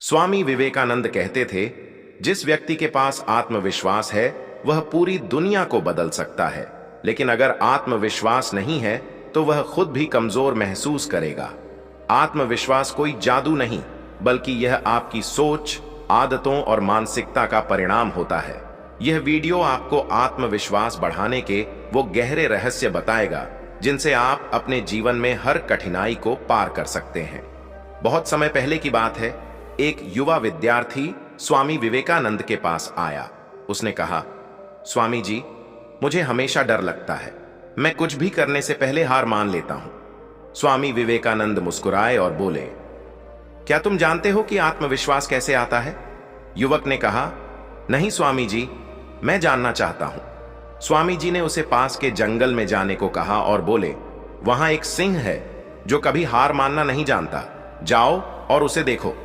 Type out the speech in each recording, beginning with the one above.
स्वामी विवेकानंद कहते थे, जिस व्यक्ति के पास आत्मविश्वास है वह पूरी दुनिया को बदल सकता है, लेकिन अगर आत्मविश्वास नहीं है तो वह खुद भी कमजोर महसूस करेगा। आत्मविश्वास कोई जादू नहीं, बल्कि यह आपकी सोच, आदतों और मानसिकता का परिणाम होता है। यह वीडियो आपको आत्मविश्वास बढ़ाने के वो गहरे रहस्य बताएगा जिनसे आप अपने जीवन में हर कठिनाई को पार कर सकते हैं। बहुत समय पहले की बात है, एक युवा विद्यार्थी स्वामी विवेकानंद के पास आया। उसने कहा, स्वामी जी, मुझे हमेशा डर लगता है, मैं कुछ भी करने से पहले हार मान लेता हूं। स्वामी विवेकानंद मुस्कुराए और बोले, क्या तुम जानते हो कि आत्मविश्वास कैसे आता है? युवक ने कहा, नहीं स्वामी जी, मैं जानना चाहता हूं। स्वामी जी ने उसे पास के जंगल में जाने को कहा और बोले, वहां एक सिंह है जो कभी हार मानना नहीं जानता, जाओ और उसे देखो।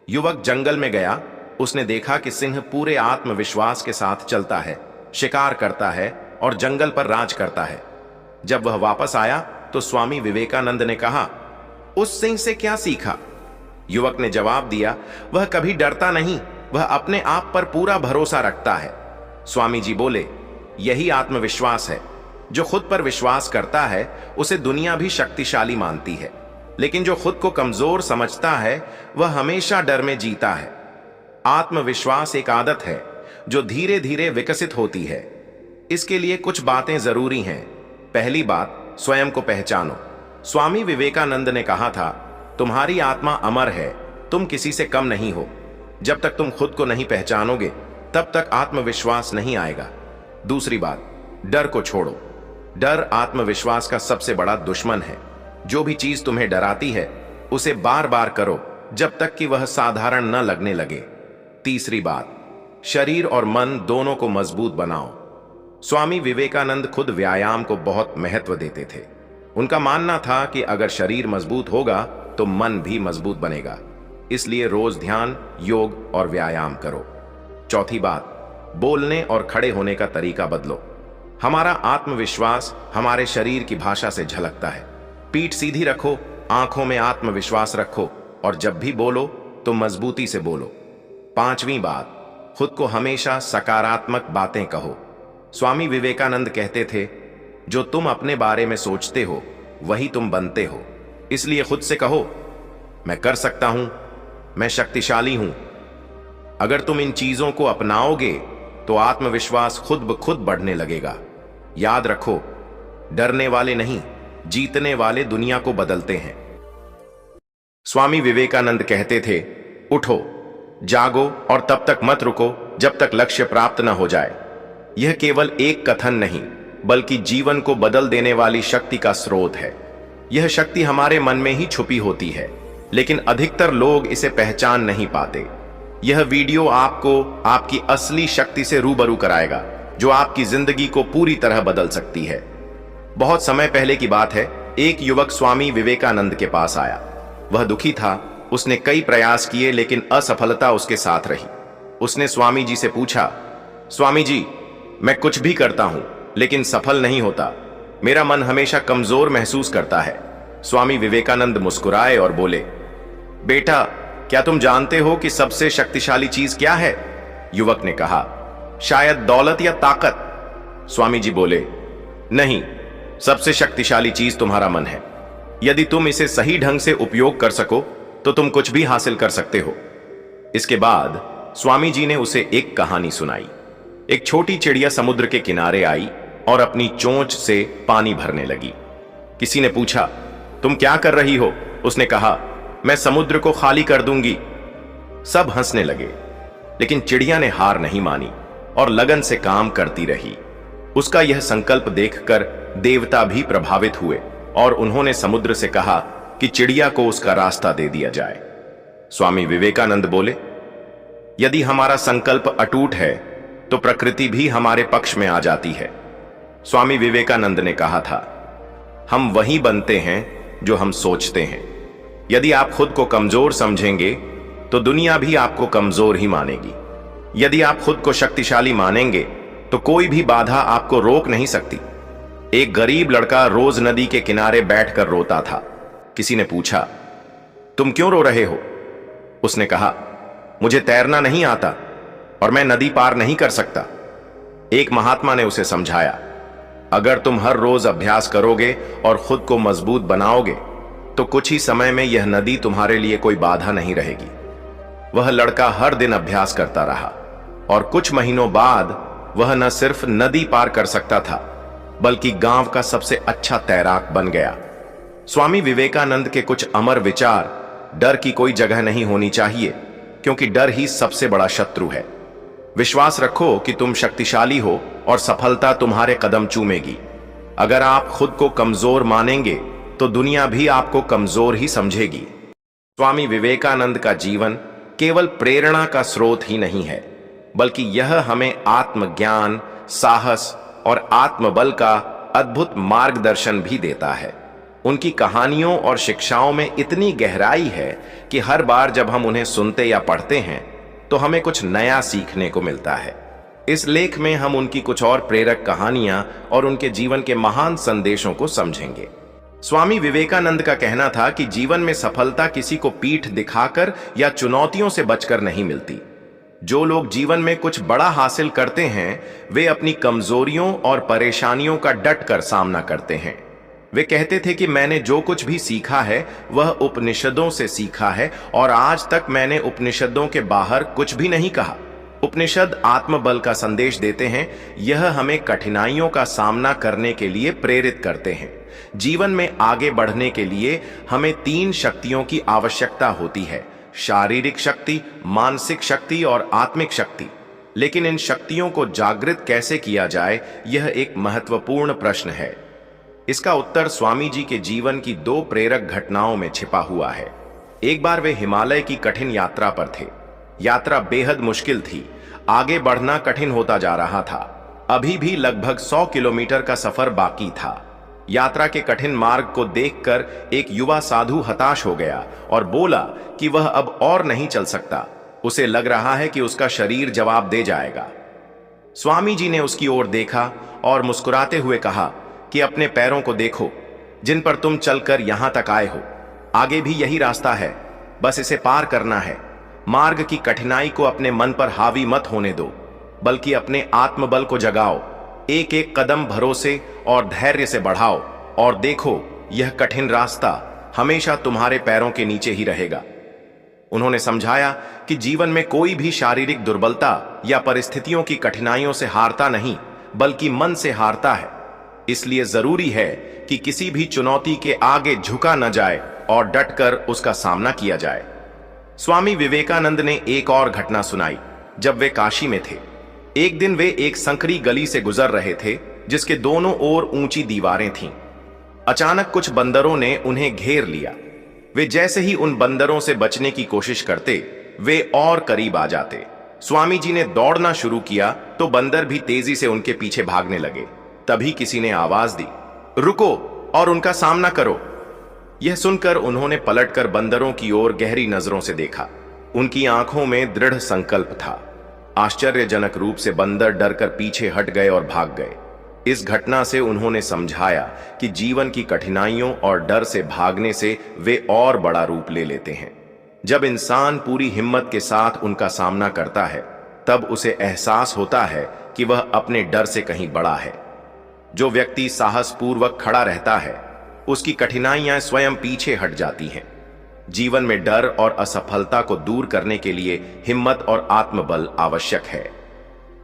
युवक जंगल में गया। उसने देखा कि सिंह पूरे आत्मविश्वास के साथ चलता है, शिकार करता है और जंगल पर राज करता है। जब वह वापस आया तो स्वामी विवेकानंद ने कहा, उस सिंह से क्या सीखा? युवक ने जवाब दिया, वह कभी डरता नहीं, वह अपने आप पर पूरा भरोसा रखता है। स्वामी जी बोले, यही आत्मविश्वास है। जो खुद पर विश्वास करता है उसे दुनिया भी शक्तिशाली मानती है, लेकिन जो खुद को कमजोर समझता है वह हमेशा डर में जीता है। आत्मविश्वास एक आदत है जो धीरे धीरे विकसित होती है। इसके लिए कुछ बातें जरूरी हैं। पहली बात, स्वयं को पहचानो। स्वामी विवेकानंद ने कहा था, तुम्हारी आत्मा अमर है, तुम किसी से कम नहीं हो। जब तक तुम खुद को नहीं पहचानोगे तब तक आत्मविश्वास नहीं आएगा। दूसरी बात, डर को छोड़ो। डर आत्मविश्वास का सबसे बड़ा दुश्मन है। जो भी चीज तुम्हें डराती है उसे बार बार करो जब तक कि वह साधारण न लगने लगे। तीसरी बात, शरीर और मन दोनों को मजबूत बनाओ। स्वामी विवेकानंद खुद व्यायाम को बहुत महत्व देते थे। उनका मानना था कि अगर शरीर मजबूत होगा तो मन भी मजबूत बनेगा। इसलिए रोज ध्यान, योग और व्यायाम करो। चौथी बात, बोलने और खड़े होने का तरीका बदलो। हमारा आत्मविश्वास हमारे शरीर की भाषा से झलकता है। पीठ सीधी रखो, आंखों में आत्मविश्वास रखो और जब भी बोलो तो मजबूती से बोलो। पांचवी बात, खुद को हमेशा सकारात्मक बातें कहो। स्वामी विवेकानंद कहते थे, जो तुम अपने बारे में सोचते हो वही तुम बनते हो। इसलिए खुद से कहो, मैं कर सकता हूं, मैं शक्तिशाली हूं। अगर तुम इन चीजों को अपनाओगे तो आत्मविश्वास खुद ब खुद बढ़ने लगेगा। याद रखो, डरने वाले नहीं, जीतने वाले दुनिया को बदलते हैं। स्वामी विवेकानंद कहते थे, उठो, जागो और तब तक मत रुको जब तक लक्ष्य प्राप्त न हो जाए। यह केवल एक कथन नहीं, बल्कि जीवन को बदल देने वाली शक्ति का स्रोत है। यह शक्ति हमारे मन में ही छुपी होती है, लेकिन अधिकतर लोग इसे पहचान नहीं पाते। यह वीडियो आपको आपकी असली शक्ति से रूबरू कराएगा, जो आपकी जिंदगी को पूरी तरह बदल सकती है। बहुत समय पहले की बात है, एक युवक स्वामी विवेकानंद के पास आया। वह दुखी था। उसने कई प्रयास किए लेकिन असफलता उसके साथ रही। उसने स्वामी जी से पूछा, स्वामी जी, मैं कुछ भी करता हूं लेकिन सफल नहीं होता। मेरा मन हमेशा कमजोर महसूस करता है। स्वामी विवेकानंद मुस्कुराए और बोले, बेटा, क्या तुम जानते हो कि सबसे शक्तिशाली चीज क्या है? युवक ने कहा, शायद दौलत या ताकत। स्वामी जी बोले, नहीं, सबसे शक्तिशाली चीज तुम्हारा मन है। यदि तुम इसे सही ढंग से उपयोग कर सको तो तुम कुछ भी हासिल कर सकते हो। इसके बाद स्वामी जी ने उसे एक कहानी सुनाई। एक छोटी चिड़िया समुद्र के किनारे आई और अपनी चोंच से पानी भरने लगी। किसी ने पूछा, तुम क्या कर रही हो? उसने कहा, मैं समुद्र को खाली कर दूंगी। सब हंसने लगे, लेकिन चिड़िया ने हार नहीं मानी और लगन से काम करती रही। उसका यह संकल्प देखकर देवता भी प्रभावित हुए और उन्होंने समुद्र से कहा कि चिड़िया को उसका रास्ता दे दिया जाए। स्वामी विवेकानंद बोले, यदि हमारा संकल्प अटूट है तो प्रकृति भी हमारे पक्ष में आ जाती है। स्वामी विवेकानंद ने कहा था, हम वही बनते हैं जो हम सोचते हैं। यदि आप खुद को कमजोर समझेंगे तो दुनिया भी आपको कमजोर ही मानेगी। यदि आप खुद को शक्तिशाली मानेंगे तो कोई भी बाधा आपको रोक नहीं सकती। एक गरीब लड़का रोज नदी के किनारे बैठकर रोता था। किसी ने पूछा, तुम क्यों रो रहे हो? उसने कहा, मुझे तैरना नहीं आता और मैं नदी पार नहीं कर सकता। एक महात्मा ने उसे समझाया, अगर तुम हर रोज अभ्यास करोगे और खुद को मजबूत बनाओगे तो कुछ ही समय में यह नदी तुम्हारे लिए कोई बाधा नहीं रहेगी। वह लड़का हर दिन अभ्यास करता रहा और कुछ महीनों बाद वह न सिर्फ नदी पार कर सकता था बल्कि गांव का सबसे अच्छा तैराक बन गया। स्वामी विवेकानंद के कुछ अमर विचार, डर की कोई जगह नहीं होनी चाहिए क्योंकि डर ही सबसे बड़ा शत्रु है। विश्वास रखो कि तुम शक्तिशाली हो और सफलता तुम्हारे कदम चूमेगी। अगर आप खुद को कमजोर मानेंगे तो दुनिया भी आपको कमजोर ही समझेगी। स्वामी विवेकानंद का जीवन केवल प्रेरणा का स्रोत ही नहीं है बल्कि यह हमें आत्मज्ञान, साहस और आत्मबल का अद्भुत मार्गदर्शन भी देता है। उनकी कहानियों और शिक्षाओं में इतनी गहराई है कि हर बार जब हम उन्हें सुनते या पढ़ते हैं तो हमें कुछ नया सीखने को मिलता है। इस लेख में हम उनकी कुछ और प्रेरक कहानियां और उनके जीवन के महान संदेशों को समझेंगे। स्वामी विवेकानंद का कहना था कि जीवन में सफलता किसी को पीठ दिखाकर या चुनौतियों से बचकर नहीं मिलती। जो लोग जीवन में कुछ बड़ा हासिल करते हैं वे अपनी कमजोरियों और परेशानियों का डट कर सामना करते हैं। वे कहते थे कि मैंने जो कुछ भी सीखा है वह उपनिषदों से सीखा है और आज तक मैंने उपनिषदों के बाहर कुछ भी नहीं कहा। उपनिषद आत्मबल का संदेश देते हैं, यह हमें कठिनाइयों का सामना करने के लिए प्रेरित करते हैं। जीवन में आगे बढ़ने के लिए हमें 3 शक्तियों की आवश्यकता होती है, शारीरिक शक्ति, मानसिक शक्ति और आत्मिक शक्ति। लेकिन इन शक्तियों को जागृत कैसे किया जाए, यह एक महत्वपूर्ण प्रश्न है। इसका उत्तर स्वामी जी के जीवन की 2 प्रेरक घटनाओं में छिपा हुआ है। एक बार वे हिमालय की कठिन यात्रा पर थे। यात्रा बेहद मुश्किल थी, आगे बढ़ना कठिन होता जा रहा था। अभी भी लगभग 100 किलोमीटर का सफर बाकी था। यात्रा के कठिन मार्ग को देखकर एक युवा साधु हताश हो गया और बोला कि वह अब और नहीं चल सकता। उसे लग रहा है कि उसका शरीर जवाब दे जाएगा। स्वामी जी ने उसकी ओर देखा और मुस्कुराते हुए कहा कि अपने पैरों को देखो जिन पर तुम चलकर यहां तक आए हो। आगे भी यही रास्ता है, बस इसे पार करना है। मार्ग की कठिनाई को अपने मन पर हावी मत होने दो बल्कि अपने आत्मबल को जगाओ। एक एक कदम भरोसे और धैर्य से बढ़ाओ और देखो यह कठिन रास्ता हमेशा तुम्हारे पैरों के नीचे ही रहेगा। उन्होंने समझाया कि जीवन में कोई भी शारीरिक दुर्बलता या परिस्थितियों की कठिनाइयों से हारता नहीं बल्कि मन से हारता है। इसलिए जरूरी है कि किसी भी चुनौती के आगे झुका न जाए और डटकर उसका सामना किया जाए। स्वामी विवेकानंद ने एक और घटना सुनाई जब वे काशी में थे। एक दिन वे एक संकरी गली से गुजर रहे थे जिसके दोनों ओर ऊंची दीवारें थीं। अचानक कुछ बंदरों ने उन्हें घेर लिया। वे जैसे ही उन बंदरों से बचने की कोशिश करते वे और करीब आ जाते। स्वामी जी ने दौड़ना शुरू किया तो बंदर भी तेजी से उनके पीछे भागने लगे। तभी किसी ने आवाज दी, रुको और उनका सामना करो। यह सुनकर उन्होंने पलटकर बंदरों की ओर गहरी नजरों से देखा। उनकी आंखों में दृढ़ संकल्प था। आश्चर्यजनक रूप से बंदर डरकर पीछे हट गए और भाग गए। इस घटना से उन्होंने समझाया कि जीवन की कठिनाइयों और डर से भागने से वे और बड़ा रूप ले लेते हैं। जब इंसान पूरी हिम्मत के साथ उनका सामना करता है तब उसे एहसास होता है कि वह अपने डर से कहीं बड़ा है। जो व्यक्ति साहसपूर्वक खड़ा रहता है उसकी कठिनाइयां स्वयं पीछे हट जाती हैं। जीवन में डर और असफलता को दूर करने के लिए हिम्मत और आत्मबल आवश्यक है।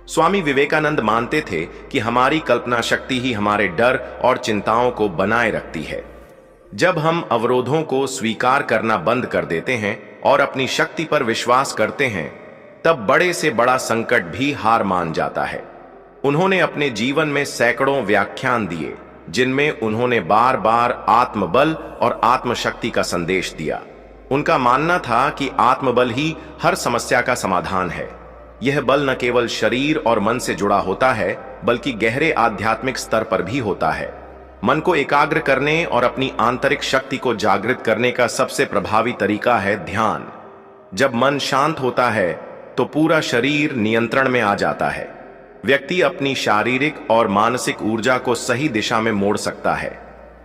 स्वामी विवेकानंद मानते थे कि हमारी कल्पना शक्ति ही हमारे डर और चिंताओं को बनाए रखती है। जब हम अवरोधों को स्वीकार करना बंद कर देते हैं और अपनी शक्ति पर विश्वास करते हैं तब बड़े से बड़ा संकट भी हार मान जाता है। उन्होंने अपने जीवन में सैकड़ों व्याख्यान दिए जिनमें उन्होंने बार बार आत्मबल और आत्मशक्ति का संदेश दिया। उनका मानना था कि आत्मबल ही हर समस्या का समाधान है। यह बल न केवल शरीर और मन से जुड़ा होता है बल्कि गहरे आध्यात्मिक स्तर पर भी होता है। मन को एकाग्र करने और अपनी आंतरिक शक्ति को जागृत करने का सबसे प्रभावी तरीका है ध्यान। जब मन शांत होता है तो पूरा शरीर नियंत्रण में आ जाता है। व्यक्ति अपनी शारीरिक और मानसिक ऊर्जा को सही दिशा में मोड़ सकता है।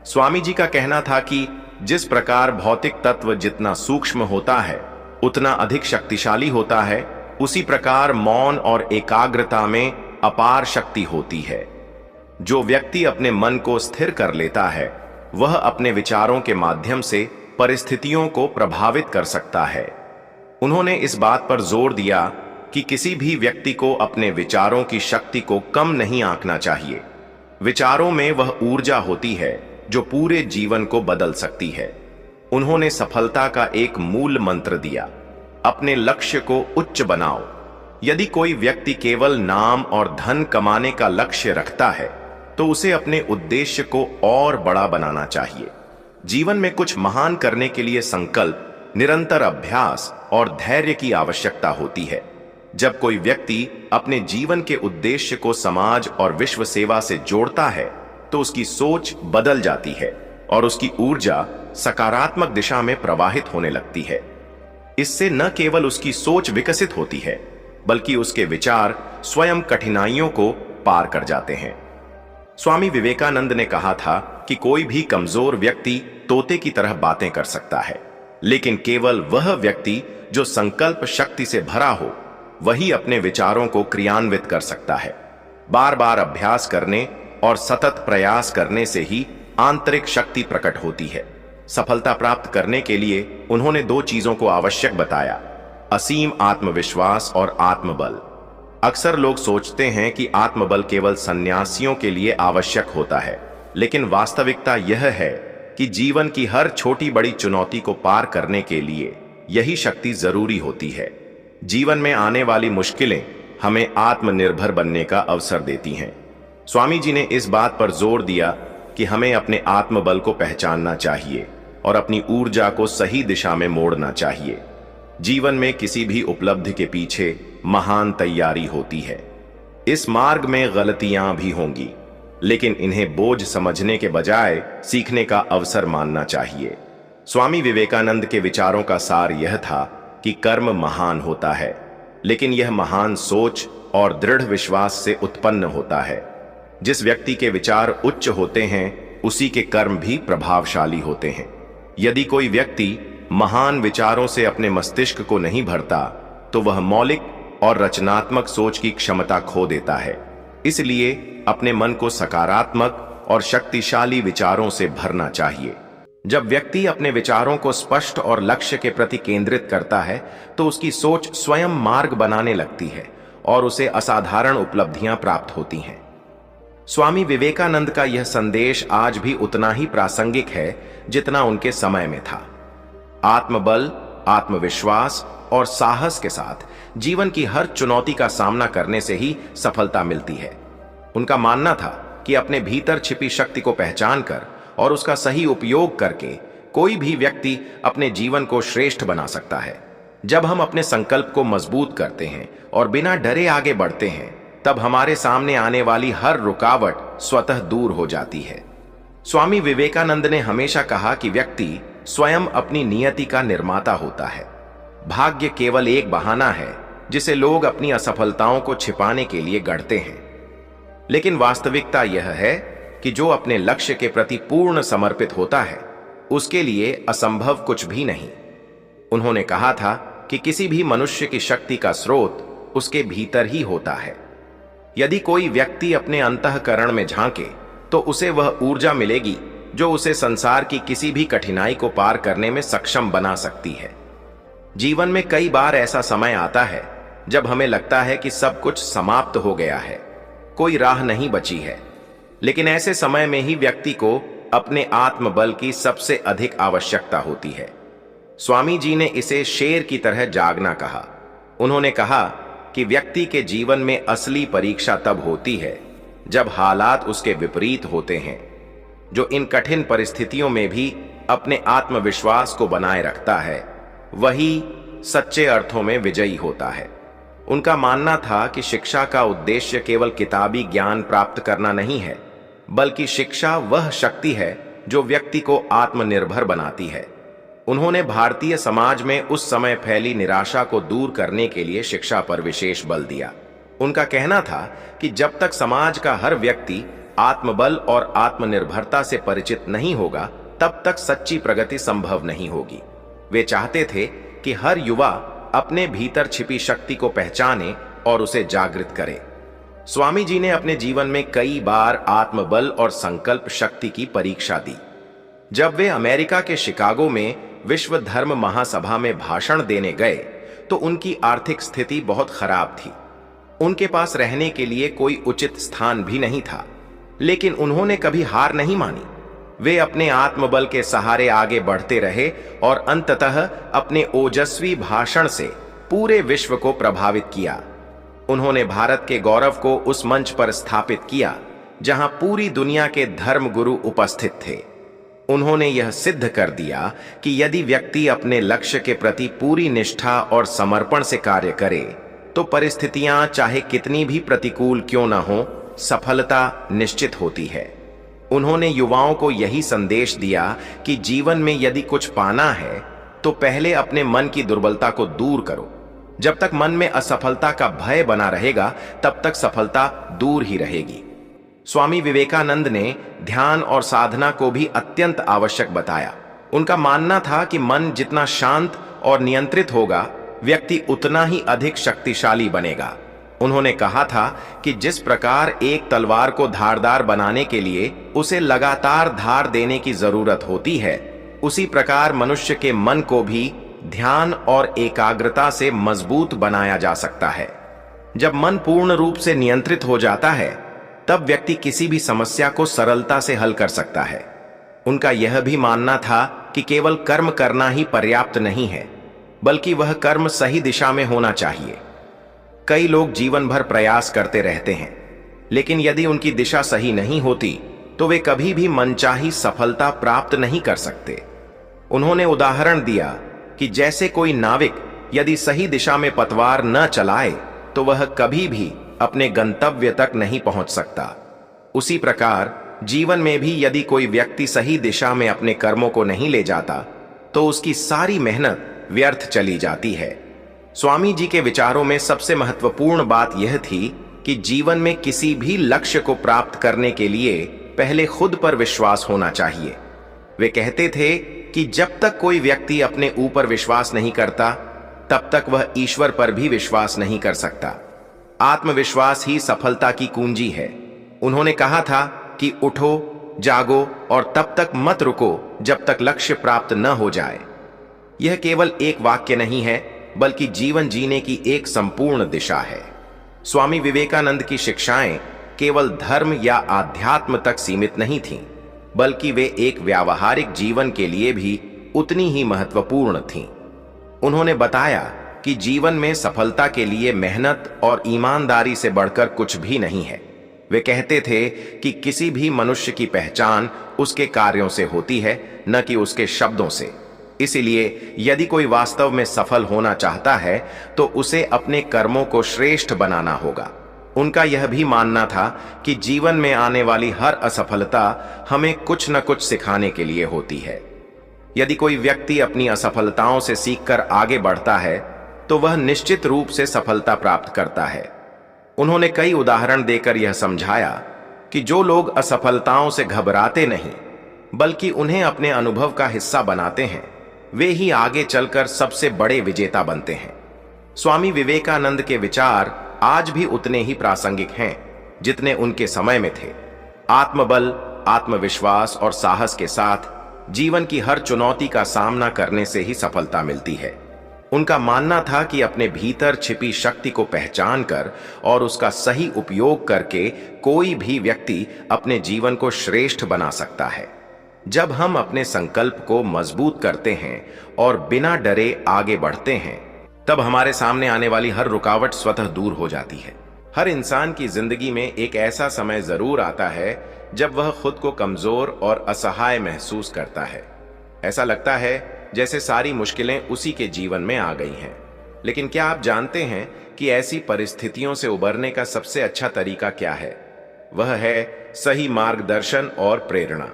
स्वामी जी का कहना था कि जिस प्रकार भौतिक तत्व जितना सूक्ष्म होता है उतना अधिक शक्तिशाली होता है, उसी प्रकार मौन और एकाग्रता में अपार शक्ति होती है। जो व्यक्ति अपने मन को स्थिर कर लेता है वह अपने विचारों के माध्यम से परिस्थितियों को प्रभावित कर सकता है। उन्होंने इस बात पर जोर दिया कि किसी भी व्यक्ति को अपने विचारों की शक्ति को कम नहीं आंकना चाहिए। विचारों में वह ऊर्जा होती है जो पूरे जीवन को बदल सकती है। उन्होंने सफलता का एक मूल मंत्र दिया, अपने लक्ष्य को उच्च बनाओ। यदि कोई व्यक्ति केवल नाम और धन कमाने का लक्ष्य रखता है तो उसे अपने उद्देश्य को और बड़ा बनाना चाहिए। जीवन में कुछ महान करने के लिए संकल्प, निरंतर अभ्यास और धैर्य की आवश्यकता होती है। जब कोई व्यक्ति अपने जीवन के उद्देश्य को समाज और विश्व सेवा से जोड़ता है तो उसकी सोच बदल जाती है और उसकी ऊर्जा सकारात्मक दिशा में प्रवाहित होने लगती है। इससे न केवल उसकी सोच विकसित होती है बल्कि उसके विचार स्वयं कठिनाइयों को पार कर जाते हैं। स्वामी विवेकानंद ने कहा था कि कोई भी कमजोर व्यक्ति तोते की तरह बातें कर सकता है, लेकिन केवल वह व्यक्ति जो संकल्प शक्ति से भरा हो वही अपने विचारों को क्रियान्वित कर सकता है। बार बार अभ्यास करने और सतत प्रयास करने से ही आंतरिक शक्ति प्रकट होती है। सफलता प्राप्त करने के लिए उन्होंने दो चीजों को आवश्यक बताया, असीम आत्मविश्वास और आत्मबल। अक्सर लोग सोचते हैं कि आत्मबल केवल सन्यासियों के लिए आवश्यक होता है, लेकिन वास्तविकता यह है कि जीवन की हर छोटी बड़ी चुनौती को पार करने के लिए यही शक्ति जरूरी होती है। जीवन में आने वाली मुश्किलें हमें आत्मनिर्भर बनने का अवसर देती हैं। स्वामी जी ने इस बात पर जोर दिया कि हमें अपने आत्मबल को पहचानना चाहिए और अपनी ऊर्जा को सही दिशा में मोड़ना चाहिए। जीवन में किसी भी उपलब्धि के पीछे महान तैयारी होती है। इस मार्ग में गलतियां भी होंगी, लेकिन इन्हें बोझ समझने के बजाय सीखने का अवसर मानना चाहिए। स्वामी विवेकानंद के विचारों का सार यह था कि कर्म महान होता है, लेकिन यह महान सोच और दृढ़ विश्वास से उत्पन्न होता है। जिस व्यक्ति के विचार उच्च होते हैं उसी के कर्म भी प्रभावशाली होते हैं। यदि कोई व्यक्ति महान विचारों से अपने मस्तिष्क को नहीं भरता तो वह मौलिक और रचनात्मक सोच की क्षमता खो देता है। इसलिए अपने मन को सकारात्मक और शक्तिशाली विचारों से भरना चाहिए। जब व्यक्ति अपने विचारों को स्पष्ट और लक्ष्य के प्रति केंद्रित करता है तो उसकी सोच स्वयं मार्ग बनाने लगती है और उसे असाधारण उपलब्धियां प्राप्त होती हैं। स्वामी विवेकानंद का यह संदेश आज भी उतना ही प्रासंगिक है जितना उनके समय में था। आत्मबल, आत्मविश्वास और साहस के साथ जीवन की हर चुनौती का सामना करने से ही सफलता मिलती है। उनका मानना था कि अपने भीतर छिपी शक्ति को पहचान कर और उसका सही उपयोग करके कोई भी व्यक्ति अपने जीवन को श्रेष्ठ बना सकता है। जब हम अपने संकल्प को मजबूत करते हैं और बिना डरे आगे बढ़ते हैं तब हमारे सामने आने वाली हर रुकावट स्वतः दूर हो जाती है। स्वामी विवेकानंद ने हमेशा कहा कि व्यक्ति स्वयं अपनी नियति का निर्माता होता है। भाग्य केवल एक बहाना है जिसे लोग अपनी असफलताओं को छिपाने के लिए गढ़ते हैं, लेकिन वास्तविकता यह है कि जो अपने लक्ष्य के प्रति पूर्ण समर्पित होता है उसके लिए असंभव कुछ भी नहीं। उन्होंने कहा था कि किसी भी मनुष्य की शक्ति का स्रोत उसके भीतर ही होता है। यदि कोई व्यक्ति अपने अंतःकरण में झांके तो उसे वह ऊर्जा मिलेगी जो उसे संसार की किसी भी कठिनाई को पार करने में सक्षम बना सकती है। जीवन में कई बार ऐसा समय आता है जब हमें लगता है कि सब कुछ समाप्त हो गया है, कोई राह नहीं बची है, लेकिन ऐसे समय में ही व्यक्ति को अपने आत्मबल की सबसे अधिक आवश्यकता होती है। स्वामी जी ने इसे शेर की तरह जागना कहा। उन्होंने कहा कि व्यक्ति के जीवन में असली परीक्षा तब होती है जब हालात उसके विपरीत होते हैं। जो इन कठिन परिस्थितियों में भी अपने आत्मविश्वास को बनाए रखता है वही सच्चे अर्थों में विजयी होता है। उनका मानना था कि शिक्षा का उद्देश्य केवल किताबी ज्ञान प्राप्त करना नहीं है, बल्कि शिक्षा वह शक्ति है जो व्यक्ति को आत्मनिर्भर बनाती है। उन्होंने भारतीय समाज में उस समय फैली निराशा को दूर करने के लिए शिक्षा पर विशेष बल दिया। उनका कहना था कि जब तक समाज का हर व्यक्ति आत्मबल और आत्मनिर्भरता से परिचित नहीं होगा तब तक सच्ची प्रगति संभव नहीं होगी। वे चाहते थे कि हर युवा अपने भीतर छिपी शक्ति को पहचाने और उसे जागृत करे। स्वामी जी ने अपने जीवन में कई बार आत्मबल और संकल्प शक्ति की परीक्षा दी। जब वे अमेरिका के शिकागो में विश्व धर्म महासभा में भाषण देने गए तो उनकी आर्थिक स्थिति बहुत खराब थी। उनके पास रहने के लिए कोई उचित स्थान भी नहीं था, लेकिन उन्होंने कभी हार नहीं मानी। वे अपने आत्मबल के सहारे आगे बढ़ते रहे और अंततः अपने ओजस्वी भाषण से पूरे विश्व को प्रभावित किया। उन्होंने भारत के गौरव को उस मंच पर स्थापित किया जहां पूरी दुनिया के धर्म गुरु उपस्थित थे। उन्होंने यह सिद्ध कर दिया कि यदि व्यक्ति अपने लक्ष्य के प्रति पूरी निष्ठा और समर्पण से कार्य करे तो परिस्थितियां चाहे कितनी भी प्रतिकूल क्यों न हो, सफलता निश्चित होती है। उन्होंने युवाओं को यही संदेश दिया कि जीवन में यदि कुछ पाना है तो पहले अपने मन की दुर्बलता को दूर करो। जब तक मन में असफलता का भय बना रहेगा तब तक सफलता दूर ही रहेगी। स्वामी विवेकानंद ने ध्यान और साधना को भी अत्यंत आवश्यक बताया। उनका मानना था कि मन जितना शांत और नियंत्रित होगा, व्यक्ति उतना ही अधिक शक्तिशाली बनेगा। उन्होंने कहा था कि जिस प्रकार एक तलवार को धारदार बनाने के लिए उसे लगातार धार देने की जरूरत होती है, उसी प्रकार मनुष्य के मन को भी ध्यान और एकाग्रता से मजबूत बनाया जा सकता है। जब मन पूर्ण रूप से नियंत्रित हो जाता है तब व्यक्ति किसी भी समस्या को सरलता से हल कर सकता है। उनका यह भी मानना था कि केवल कर्म करना ही पर्याप्त नहीं है, बल्कि वह कर्म सही दिशा में होना चाहिए। कई लोग जीवन भर प्रयास करते रहते हैं, लेकिन यदि उनकी दिशा सही नहीं होती तो वे कभी भी मनचाही सफलता प्राप्त नहीं कर सकते। उन्होंने उदाहरण दिया कि जैसे कोई नाविक यदि सही दिशा में पतवार न चलाए तो वह कभी भी अपने गंतव्य तक नहीं पहुंच सकता। उसी प्रकार जीवन में भी यदि कोई व्यक्ति सही दिशा में अपने कर्मों को नहीं ले जाता तो उसकी सारी मेहनत व्यर्थ चली जाती है। स्वामी जी के विचारों में सबसे महत्वपूर्ण बात यह थी कि जीवन में किसी भी लक्ष्य को प्राप्त करने के लिए पहले खुद पर विश्वास होना चाहिए। वे कहते थे कि जब तक कोई व्यक्ति अपने ऊपर विश्वास नहीं करता तब तक वह ईश्वर पर भी विश्वास नहीं कर सकता। आत्मविश्वास ही सफलता की कुंजी है। उन्होंने कहा था कि उठो, जागो और तब तक मत रुको जब तक लक्ष्य प्राप्त न हो जाए। यह केवल एक वाक्य नहीं है, बल्कि जीवन जीने की एक संपूर्ण दिशा है। स्वामी विवेकानंद की शिक्षाएं केवल धर्म या आध्यात्म तक सीमित नहीं थीं, बल्कि वे एक व्यावहारिक जीवन के लिए भी उतनी ही महत्वपूर्ण थीं। उन्होंने बताया कि जीवन में सफलता के लिए मेहनत और ईमानदारी से बढ़कर कुछ भी नहीं है। वे कहते थे कि किसी भी मनुष्य की पहचान उसके कार्यों से होती है, न कि उसके शब्दों से। इसलिए यदि कोई वास्तव में सफल होना चाहता है तो उसे अपने कर्मों को श्रेष्ठ बनाना होगा। उनका यह भी मानना था कि जीवन में आने वाली हर असफलता हमें कुछ न कुछ सिखाने के लिए होती है। यदि कोई व्यक्ति अपनी असफलताओं से सीखकर आगे बढ़ता है तो वह निश्चित रूप से सफलता प्राप्त करता है। उन्होंने कई उदाहरण देकर यह समझाया कि जो लोग असफलताओं से घबराते नहीं बल्कि उन्हें अपने अनुभव का हिस्सा बनाते हैं, वे ही आगे चलकर सबसे बड़े विजेता बनते हैं। स्वामी विवेकानंद के विचार आज भी उतने ही प्रासंगिक हैं जितने उनके समय में थे। आत्मबल, आत्मविश्वास और साहस के साथ जीवन की हर चुनौती का सामना करने से ही सफलता मिलती है। उनका मानना था कि अपने भीतर छिपी शक्ति को पहचान कर और उसका सही उपयोग करके कोई भी व्यक्ति अपने जीवन को श्रेष्ठ बना सकता है। जब हम अपने संकल्प को मजबूत करते हैं और बिना डरे आगे बढ़ते हैं, तब हमारे सामने आने वाली हर रुकावट स्वतः दूर हो जाती है। हर इंसान की जिंदगी में एक ऐसा समय जरूर आता है जब वह खुद को कमजोर और असहाय महसूस करता है। ऐसा लगता है जैसे सारी मुश्किलें उसी के जीवन में आ गई हैं। लेकिन क्या आप जानते हैं कि ऐसी परिस्थितियों से उबरने का सबसे अच्छा तरीका क्या है? वह है सही मार्गदर्शन और प्रेरणा।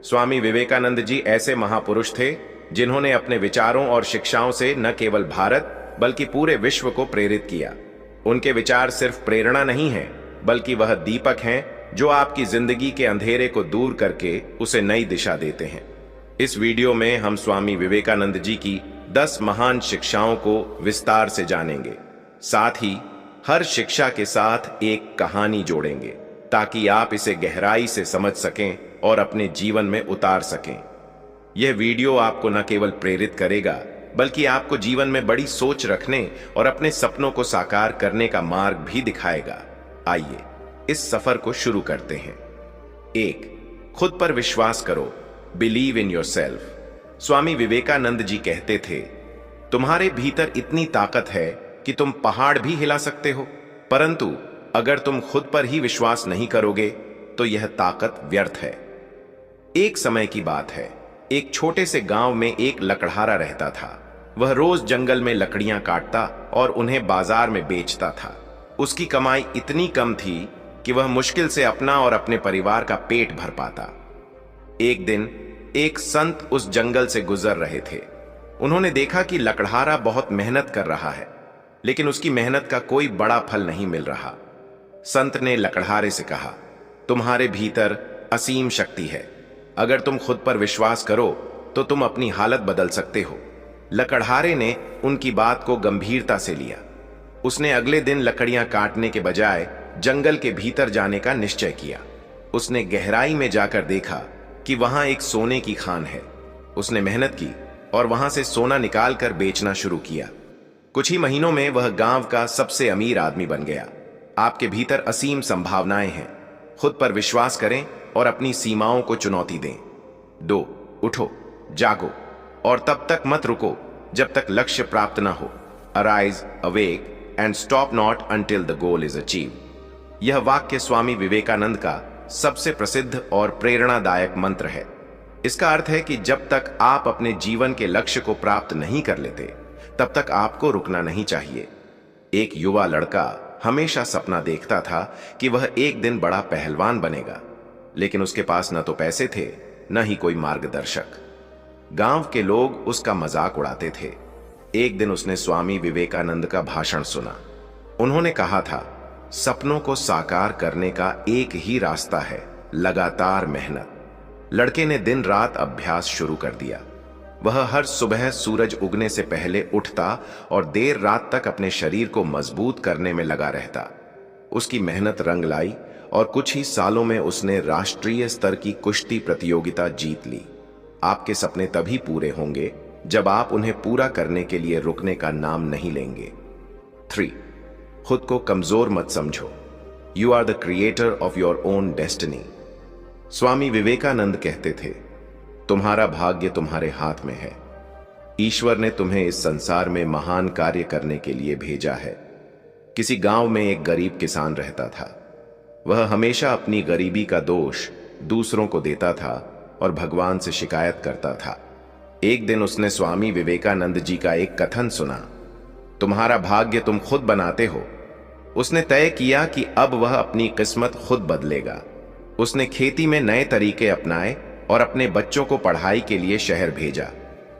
स्वामी विवेकानंद जी ऐसे महापुरुष थे जिन्होंने अपने विचारों और शिक्षाओं से न केवल भारत बल्कि पूरे विश्व को प्रेरित किया। उनके विचार सिर्फ प्रेरणा नहीं है, बल्कि वह दीपक हैं जो आपकी जिंदगी के अंधेरे को दूर करके उसे नई दिशा देते हैं। इस वीडियो में हम स्वामी विवेकानंद जी की 10 महान शिक्षाओं को विस्तार से जानेंगे। साथ ही हर शिक्षा के साथ एक कहानी जोड़ेंगे ताकि आप इसे गहराई से समझ सकें और अपने जीवन में उतार सकें। यह वीडियो आपको न केवल प्रेरित करेगा बल्कि आपको जीवन में बड़ी सोच रखने और अपने सपनों को साकार करने का मार्ग भी दिखाएगा। आइए इस सफर को शुरू करते हैं। 1. खुद पर विश्वास करो, believe in yourself. Swami Vivekananda ji कहते थे, तुम्हारे भीतर इतनी ताकत है कि तुम पहाड़ भी हिला सकते हो, परंतु अगर तुम खुद पर ही विश्वास नहीं करोगे तो यह ताकत व्यर्थ है। एक समय की बात है, एक छोटे से गांव में एक लकड़हारा रहता था। वह रोज जंगल में लकड़ियां काटता और उन्हें बाजार में बेचता था। उसकी कमाई इतनी कम थी कि वह मुश्किल से अपना और अपने परिवार का पेट भर पाता। एक दिन एक संत उस जंगल से गुजर रहे थे। उन्होंने देखा कि लकड़हारा बहुत मेहनत कर रहा है, लेकिन उसकी मेहनत का कोई बड़ा फल नहीं मिल रहा। संत ने लकड़हारे से कहा, तुम्हारे भीतर असीम शक्ति है। अगर तुम खुद पर विश्वास करो तो तुम अपनी हालत बदल सकते हो। लकड़हारे ने उनकी बात को गंभीरता से लिया। उसने अगले दिन लकड़ियां काटने के बजाय जंगल के भीतर जाने का निश्चय किया। उसने गहराई में जाकर देखा कि वहां एक सोने की खान है। उसने मेहनत की और वहां से सोना निकालकर बेचना शुरू किया। कुछ ही महीनों में वह गांव का सबसे अमीर आदमी बन गया। आपके भीतर असीम संभावनाएं हैं। खुद पर विश्वास करें और अपनी सीमाओं को चुनौती दें। 2. उठो, जागो और तब तक मत रुको जब तक लक्ष्य प्राप्त ना हो। Arise, awake and stop not until the goal is achieve. यह वाक्य स्वामी विवेकानंद का सबसे प्रसिद्ध और प्रेरणादायक मंत्र है। इसका अर्थ है कि जब तक आप अपने जीवन के लक्ष्य को प्राप्त नहीं कर लेते तब तक आपको रुकना नहीं चाहिए। एक युवा लड़का हमेशा सपना देखता था कि वह एक दिन बड़ा पहलवान बनेगा, लेकिन उसके पास न तो पैसे थे न ही कोई मार्गदर्शक। गांव के लोग उसका मजाक उड़ाते थे। एक दिन उसने स्वामी विवेकानंद का भाषण सुना। उन्होंने कहा था, सपनों को साकार करने का एक ही रास्ता है, लगातार मेहनत। लड़के ने दिन रात अभ्यास शुरू कर दिया। वह हर सुबह सूरज उगने से पहले उठता और देर रात तक अपने शरीर को मजबूत करने में लगा रहता। उसकी मेहनत रंग लाई और कुछ ही सालों में उसने राष्ट्रीय स्तर की कुश्ती प्रतियोगिता जीत ली। आपके सपने तभी पूरे होंगे जब आप उन्हें पूरा करने के लिए रुकने का नाम नहीं लेंगे। 3. खुद को कमजोर मत समझो। You are the creator of your own destiny. Swami Vivekananda कहते थे, तुम्हारा भाग्य तुम्हारे हाथ में है। ईश्वर ने तुम्हें इस संसार में महान कार्य करने के लिए भेजा है। किसी गांव में एक गरीब किसान रहता था। वह हमेशा अपनी गरीबी का दोष दूसरों को देता था और भगवान से शिकायत करता था। एक दिन उसने स्वामी विवेकानंद जी का एक कथन सुना, तुम्हारा भाग्य तुम खुद बनाते हो। उसने तय किया कि अब वह अपनी किस्मत खुद बदलेगा। उसने खेती में नए तरीके अपनाए और अपने बच्चों को पढ़ाई के लिए शहर भेजा।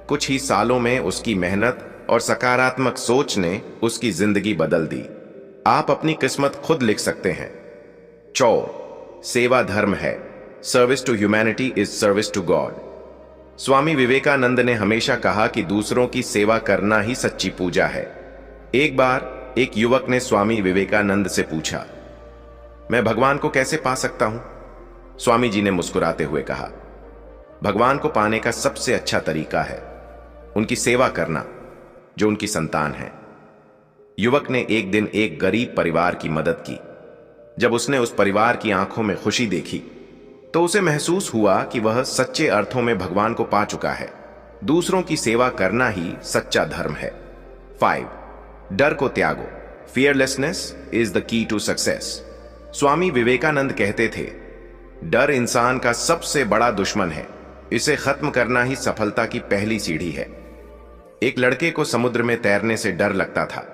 कुछ ही सालों में उसकी मेहनत और सकारात्मक सोच ने उसकी जिंदगी बदल दी। आप अपनी किस्मत खुद लिख सकते हैं। 4. सेवा धर्म है। Service to humanity is service to God. Swami Vivekananda ने हमेशा कहा कि दूसरों की सेवा करना ही सच्ची पूजा है। एक बार एक युवक ने स्वामी विवेकानंद से पूछा, मैं भगवान को कैसे पा सकता हूं? स्वामी जी ने मुस्कुराते हुए कहा, भगवान को पाने का सबसे अच्छा तरीका है उनकी सेवा करना जो उनकी संतान है। युवक ने एक दिन एक गरीब परिवार की मदद की। जब उसने उस परिवार की आंखों में खुशी देखी तो उसे महसूस हुआ कि वह सच्चे अर्थों में भगवान को पा चुका है। दूसरों की सेवा करना ही सच्चा धर्म है। 5. डर को त्यागो। Fearlessness is the key to success. Swami Vivekananda कहते थे, डर इंसान का सबसे बड़ा दुश्मन है। इसे खत्म करना ही सफलता की पहली सीढ़ी है। एक लड़के को समुद्र में तैरने से डर लगता था।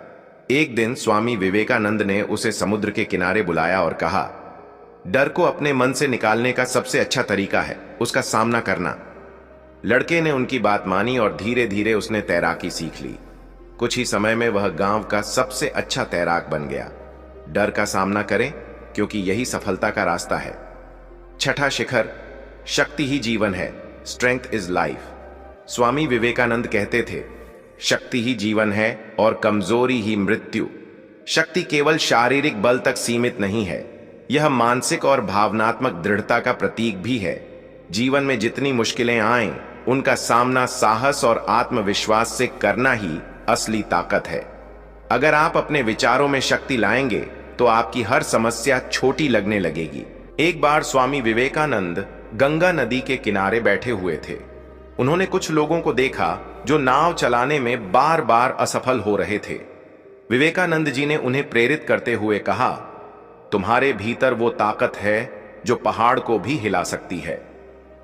एक दिन स्वामी विवेकानंद ने उसे समुद्र के किनारे बुलाया और कहा, डर को अपने मन से निकालने का सबसे अच्छा तरीका है उसका सामना करना। लड़के ने उनकी बात मानी और धीरे धीरे उसने तैराकी सीख ली। कुछ ही समय में वह गांव का सबसे अच्छा तैराक बन गया। डर का सामना करें क्योंकि यही सफलता का रास्ता है। 6ठा शिखर, शक्ति ही जीवन है। Strength is life. Swami Vivekananda कहते थे, शक्ति ही जीवन है और कमजोरी ही मृत्यु। शक्ति केवल शारीरिक बल तक सीमित नहीं है, यह मानसिक और भावनात्मक दृढ़ता का प्रतीक भी है। जीवन में जितनी मुश्किलें आएं, उनका सामना साहस और आत्मविश्वास से करना ही असली ताकत है। अगर आप अपने विचारों में शक्ति लाएंगे तो आपकी हर समस्या छोटी लगने लगेगी। एक बार स्वामी विवेकानंद गंगा नदी के किनारे बैठे हुए थे। उन्होंने कुछ लोगों को देखा जो नाव चलाने में बार बार असफल हो रहे थे। विवेकानंद जी ने उन्हें प्रेरित करते हुए कहा, तुम्हारे भीतर वो ताकत है जो पहाड़ को भी हिला सकती है।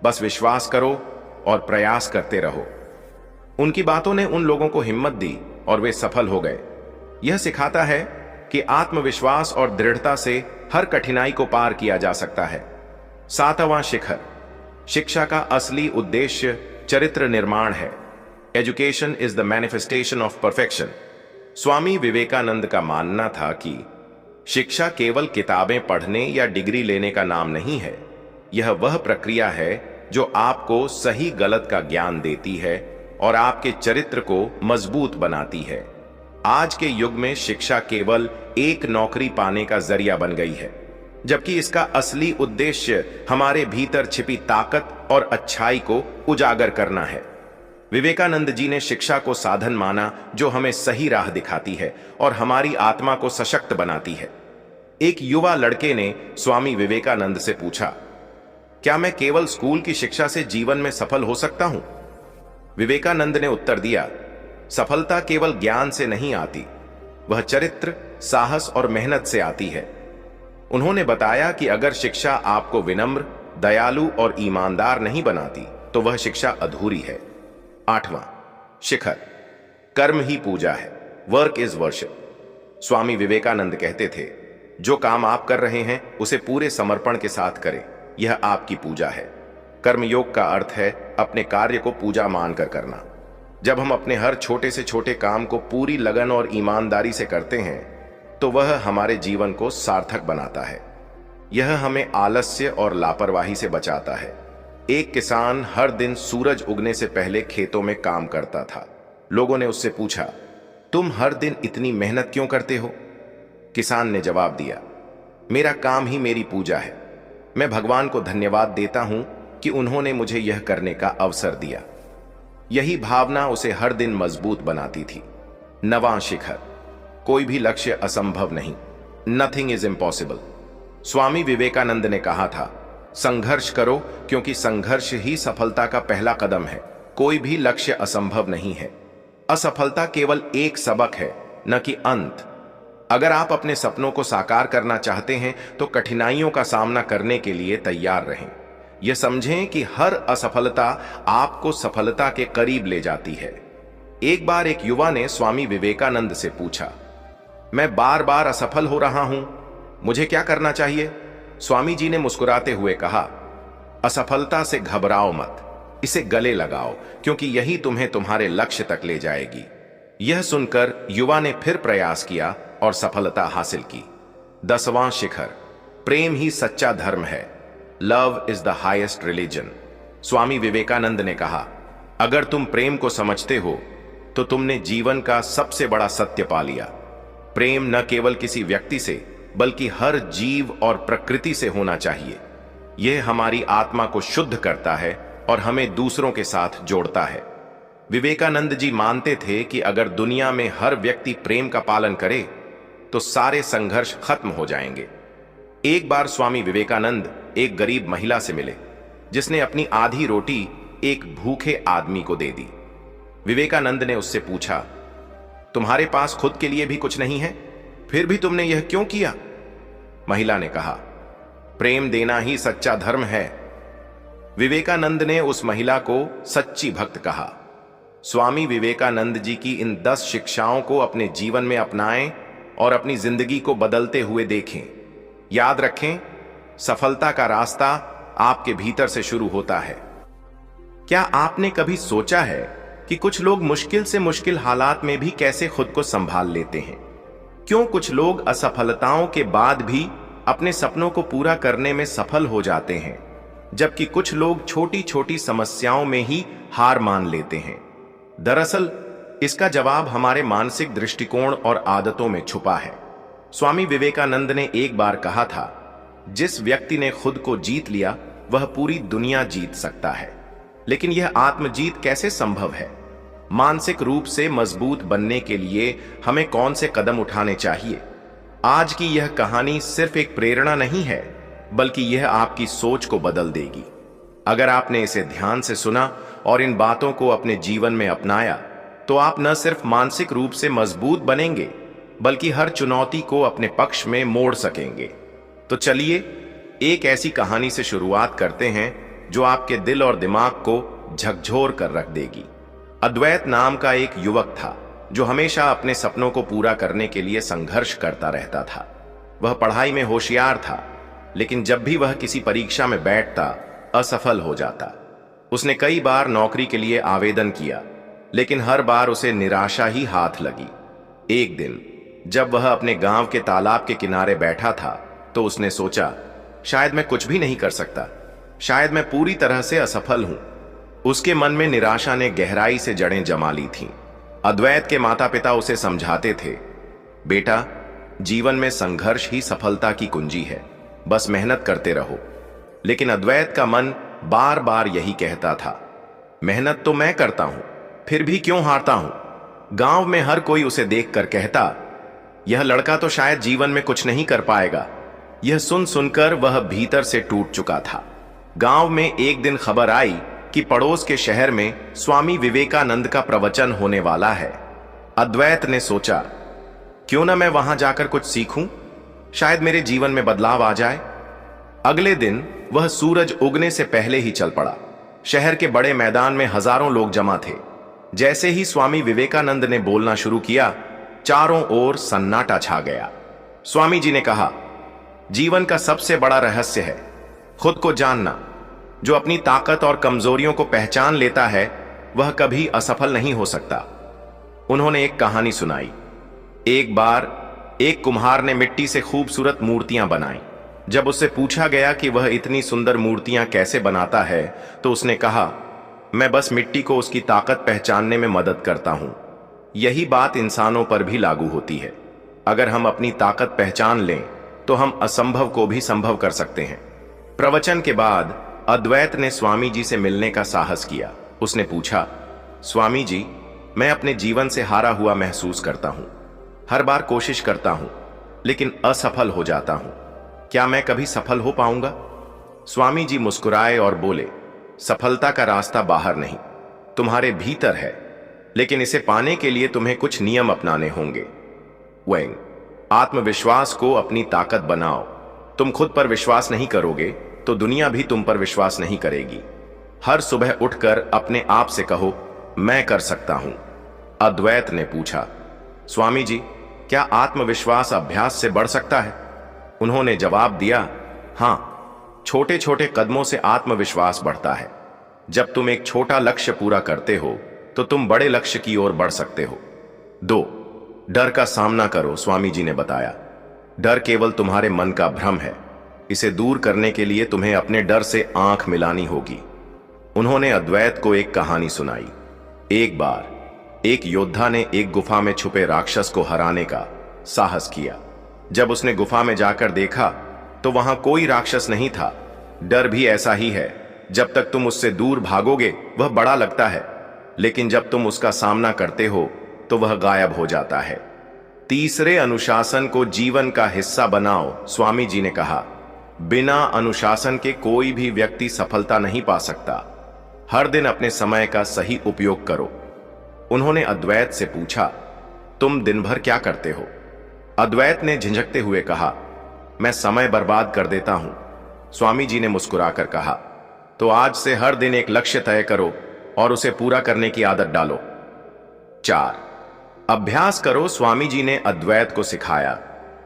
बस विश्वास करो और प्रयास करते रहो। उनकी बातों ने उन लोगों को हिम्मत दी और वे सफल हो गए। यह सिखाता है कि आत्मविश्वास और दृढ़ता से हर कठिनाई को पार किया जा सकता है। 7वां शिखर, शिक्षा का असली उद्देश्य चरित्र निर्माण है। Education is the manifestation of perfection. Swami Vivekananda का मानना था कि शिक्षा केवल किताबें पढ़ने या डिग्री लेने का नाम नहीं है। यह वह प्रक्रिया है जो आपको सही गलत का ज्ञान देती है और आपके चरित्र को मजबूत बनाती है। आज के युग में शिक्षा केवल एक नौकरी पाने का जरिया बन गई है, जबकि इसका असली उद्देश्य हमारे भीतर छिपी ताकत और अच्छाई को उजागर करना है। विवेकानंद जी ने शिक्षा को साधन माना जो हमें सही राह दिखाती है और हमारी आत्मा को सशक्त बनाती है। एक युवा लड़के ने स्वामी विवेकानंद से पूछा, क्या मैं केवल स्कूल की शिक्षा से जीवन में सफल हो सकता हूं? विवेकानंद ने उत्तर दिया, सफलता केवल ज्ञान से नहीं आती, वह चरित्र, साहस और मेहनत से आती है। उन्होंने बताया कि अगर शिक्षा आपको विनम्र, दयालु और ईमानदार नहीं बनाती तो वह शिक्षा अधूरी है। 8वां शिखर, कर्म ही पूजा है। Work is worship. Swami Vivekananda कहते थे, जो काम आप कर रहे हैं उसे पूरे समर्पण के साथ करें, यह आपकी पूजा है। कर्मयोग का अर्थ है अपने कार्य को पूजा मानकर करना। जब हम अपने हर छोटे से छोटे काम को पूरी लगन और ईमानदारी से करते हैं तो वह हमारे जीवन को सार्थक बनाता है। यह हमें आलस्य और लापरवाही से बचाता है। एक किसान हर दिन सूरज उगने से पहले खेतों में काम करता था। लोगों ने उससे पूछा, तुम हर दिन इतनी मेहनत क्यों करते हो? किसान ने जवाब दिया, मेरा काम ही मेरी पूजा है। मैं भगवान को धन्यवाद देता हूं कि उन्होंने मुझे यह करने का अवसर दिया। यही भावना उसे हर दिन मजबूत बनाती थी। 9वां शिखर, कोई भी लक्ष्य असंभव नहीं। Nothing is impossible. Swami Vivekananda ने कहा था, संघर्ष करो क्योंकि संघर्ष ही सफलता का पहला कदम है। कोई भी लक्ष्य असंभव नहीं है। असफलता केवल एक सबक है, न कि अंत। अगर आप अपने सपनों को साकार करना चाहते हैं तो कठिनाइयों का सामना करने के लिए तैयार रहें। यह समझें कि हर असफलता आपको सफलता के करीब ले जाती है। एक बार एक युवा ने स्वामी विवेकानंद से पूछा, मैं बार बार असफल हो रहा हूं, मुझे क्या करना चाहिए? स्वामी जी ने मुस्कुराते हुए कहा, असफलता से घबराओ मत, इसे गले लगाओ क्योंकि यही तुम्हें तुम्हारे लक्ष्य तक ले जाएगी। यह सुनकर युवा ने फिर प्रयास किया और सफलता हासिल की। 10वां शिखर, प्रेम ही सच्चा धर्म है। Love is the highest religion. Swami Vivekananda ने कहा, अगर तुम प्रेम को समझते हो तो तुमने जीवन का सबसे बड़ा सत्य पा लिया। प्रेम न केवल किसी व्यक्ति से बल्कि हर जीव और प्रकृति से होना चाहिए। यह हमारी आत्मा को शुद्ध करता है और हमें दूसरों के साथ जोड़ता है। विवेकानंद जी मानते थे कि अगर दुनिया में हर व्यक्ति प्रेम का पालन करे तो सारे संघर्ष खत्म हो जाएंगे। एक बार स्वामी विवेकानंद एक गरीब महिला से मिले जिसने अपनी आधी रोटी एक भूखे आदमी को दे दी। विवेकानंद ने उससे पूछा, तुम्हारे पास खुद के लिए भी कुछ नहीं है, फिर भी तुमने यह क्यों किया? महिला ने कहा, प्रेम देना ही सच्चा धर्म है। विवेकानंद ने उस महिला को सच्ची भक्त कहा। स्वामी विवेकानंद जी की इन 10 शिक्षाओं को अपने जीवन में अपनाएं और अपनी जिंदगी को बदलते हुए देखें। याद रखें, सफलता का रास्ता आपके भीतर से शुरू होता है। क्या आपने कभी सोचा है कि कुछ लोग मुश्किल से मुश्किल हालात में भी कैसे खुद को संभाल लेते हैं? क्यों कुछ लोग असफलताओं के बाद भी अपने सपनों को पूरा करने में सफल हो जाते हैं, जबकि कुछ लोग छोटी छोटी समस्याओं में ही हार मान लेते हैं? दरअसल इसका जवाब हमारे मानसिक दृष्टिकोण और आदतों में छुपा है। स्वामी विवेकानंद ने एक बार कहा था, जिस व्यक्ति ने खुद को जीत लिया वह पूरी दुनिया जीत सकता है। लेकिन यह आत्मजीत कैसे संभव है? मानसिक रूप से मजबूत बनने के लिए हमें कौन से कदम उठाने चाहिए? आज की यह कहानी सिर्फ एक प्रेरणा नहीं है, बल्कि यह आपकी सोच को बदल देगी। अगर आपने इसे ध्यान से सुना और इन बातों को अपने जीवन में अपनाया, तो आप न सिर्फ मानसिक रूप से मजबूत बनेंगे, बल्कि हर चुनौती को अपने पक्ष में मोड़ सकेंगे। तो चलिए एक ऐसी कहानी से शुरुआत करते हैं जो आपके दिल और दिमाग को झकझोर कर रख देगी। अद्वैत नाम का एक युवक था जो हमेशा अपने सपनों को पूरा करने के लिए संघर्ष करता रहता था। वह पढ़ाई में होशियार था, लेकिन जब भी वह किसी परीक्षा में बैठता असफल हो जाता। उसने कई बार नौकरी के लिए आवेदन किया, लेकिन हर बार उसे निराशा ही हाथ लगी। एक दिन जब वह अपने गांव के तालाब के किनारे बैठा था, तो उसने सोचा, शायद मैं कुछ भी नहीं कर सकता, शायद मैं पूरी तरह से असफल हूं। उसके मन में निराशा ने गहराई से जड़ें जमा ली थीं। अद्वैत के माता पिता उसे समझाते थे, बेटा, जीवन में संघर्ष ही सफलता की कुंजी है, बस मेहनत करते रहो। लेकिन अद्वैत का मन बार बार यही कहता था, मेहनत तो मैं करता हूं, फिर भी क्यों हारता हूं? गांव में हर कोई उसे देखकर कहता, यह लड़का तो शायद जीवन में कुछ नहीं कर पाएगा। यह सुन सुनकर वह भीतर से टूट चुका था। गांव में एक दिन खबर आई कि पड़ोस के शहर में स्वामी विवेकानंद का प्रवचन होने वाला है। अद्वैत ने सोचा, क्यों ना मैं वहां जाकर कुछ सीखूं, शायद मेरे जीवन में बदलाव आ जाए। अगले दिन वह सूरज उगने से पहले ही चल पड़ा। शहर के बड़े मैदान में हजारों लोग जमा थे। जैसे ही स्वामी विवेकानंद ने बोलना शुरू किया, चारों ओर सन्नाटा छा गया। स्वामी जी ने कहा, जीवन का सबसे बड़ा रहस्य है खुद को जानना। जो अपनी ताकत और कमजोरियों को पहचान लेता है, वह कभी असफल नहीं हो सकता। उन्होंने एक कहानी सुनाई। एक बार एक कुम्हार ने मिट्टी से खूबसूरत मूर्तियां बनाई। जब उससे पूछा गया कि वह इतनी सुंदर मूर्तियां कैसे बनाता है, तो उसने कहा, मैं बस मिट्टी को उसकी ताकत पहचानने में मदद करता हूं। यही बात इंसानों पर भी लागू होती है। अगर हम अपनी ताकत पहचान लें, तो हम असंभव को भी संभव कर सकते हैं। प्रवचन के बाद अद्वैत ने स्वामी जी से मिलने का साहस किया। उसने पूछा, स्वामी जी, मैं अपने जीवन से हारा हुआ महसूस करता हूं। हर बार कोशिश करता हूं, लेकिन असफल हो जाता हूं। क्या मैं कभी सफल हो पाऊंगा? स्वामी जी मुस्कुराए और बोले, सफलता का रास्ता बाहर नहीं, तुम्हारे भीतर है, लेकिन इसे पाने के लिए तुम्हें कुछ नियम अपनाने होंगे। वेंग, आत्मविश्वास को अपनी ताकत बनाओ। तुम खुद पर विश्वास नहीं करोगे तो दुनिया भी तुम पर विश्वास नहीं करेगी। हर सुबह उठकर अपने आप से कहो, मैं कर सकता हूं। अद्वैत ने पूछा, स्वामी जी, क्या आत्मविश्वास अभ्यास से बढ़ सकता है? उन्होंने जवाब दिया, हां, छोटे छोटे कदमों से आत्मविश्वास बढ़ता है। जब तुम एक छोटा लक्ष्य पूरा करते हो, तो तुम बड़े लक्ष्य की ओर बढ़ सकते हो। 2, डर का सामना करो। स्वामी जी ने बताया, डर केवल तुम्हारे मन का भ्रम है। इसे दूर करने के लिए तुम्हें अपने डर से आंख मिलानी होगी। उन्होंने अद्वैत को एक कहानी सुनाई। एक बार एक योद्धा ने एक गुफा में छुपे राक्षस को हराने का साहस किया। जब उसने गुफा में जाकर देखा, तो वहां कोई राक्षस नहीं था। डर भी ऐसा ही है, जब तक तुम उससे दूर भागोगे वह बड़ा लगता है, लेकिन जब तुम उसका सामना करते हो तो वह गायब हो जाता है। तीसरे, अनुशासन को जीवन का हिस्सा बनाओ। स्वामी जी ने कहा, बिना अनुशासन के कोई भी व्यक्ति सफलता नहीं पा सकता। हर दिन अपने समय का सही उपयोग करो। उन्होंने अद्वैत से पूछा, तुम दिन भर क्या करते हो? अद्वैत ने झिझकते हुए कहा, मैं समय बर्बाद कर देता हूं। स्वामी जी ने मुस्कुराकर कहा, तो आज से हर दिन एक लक्ष्य तय करो और उसे पूरा करने की आदत डालो। 4, अभ्यास करो। स्वामी जी ने अद्वैत को सिखाया,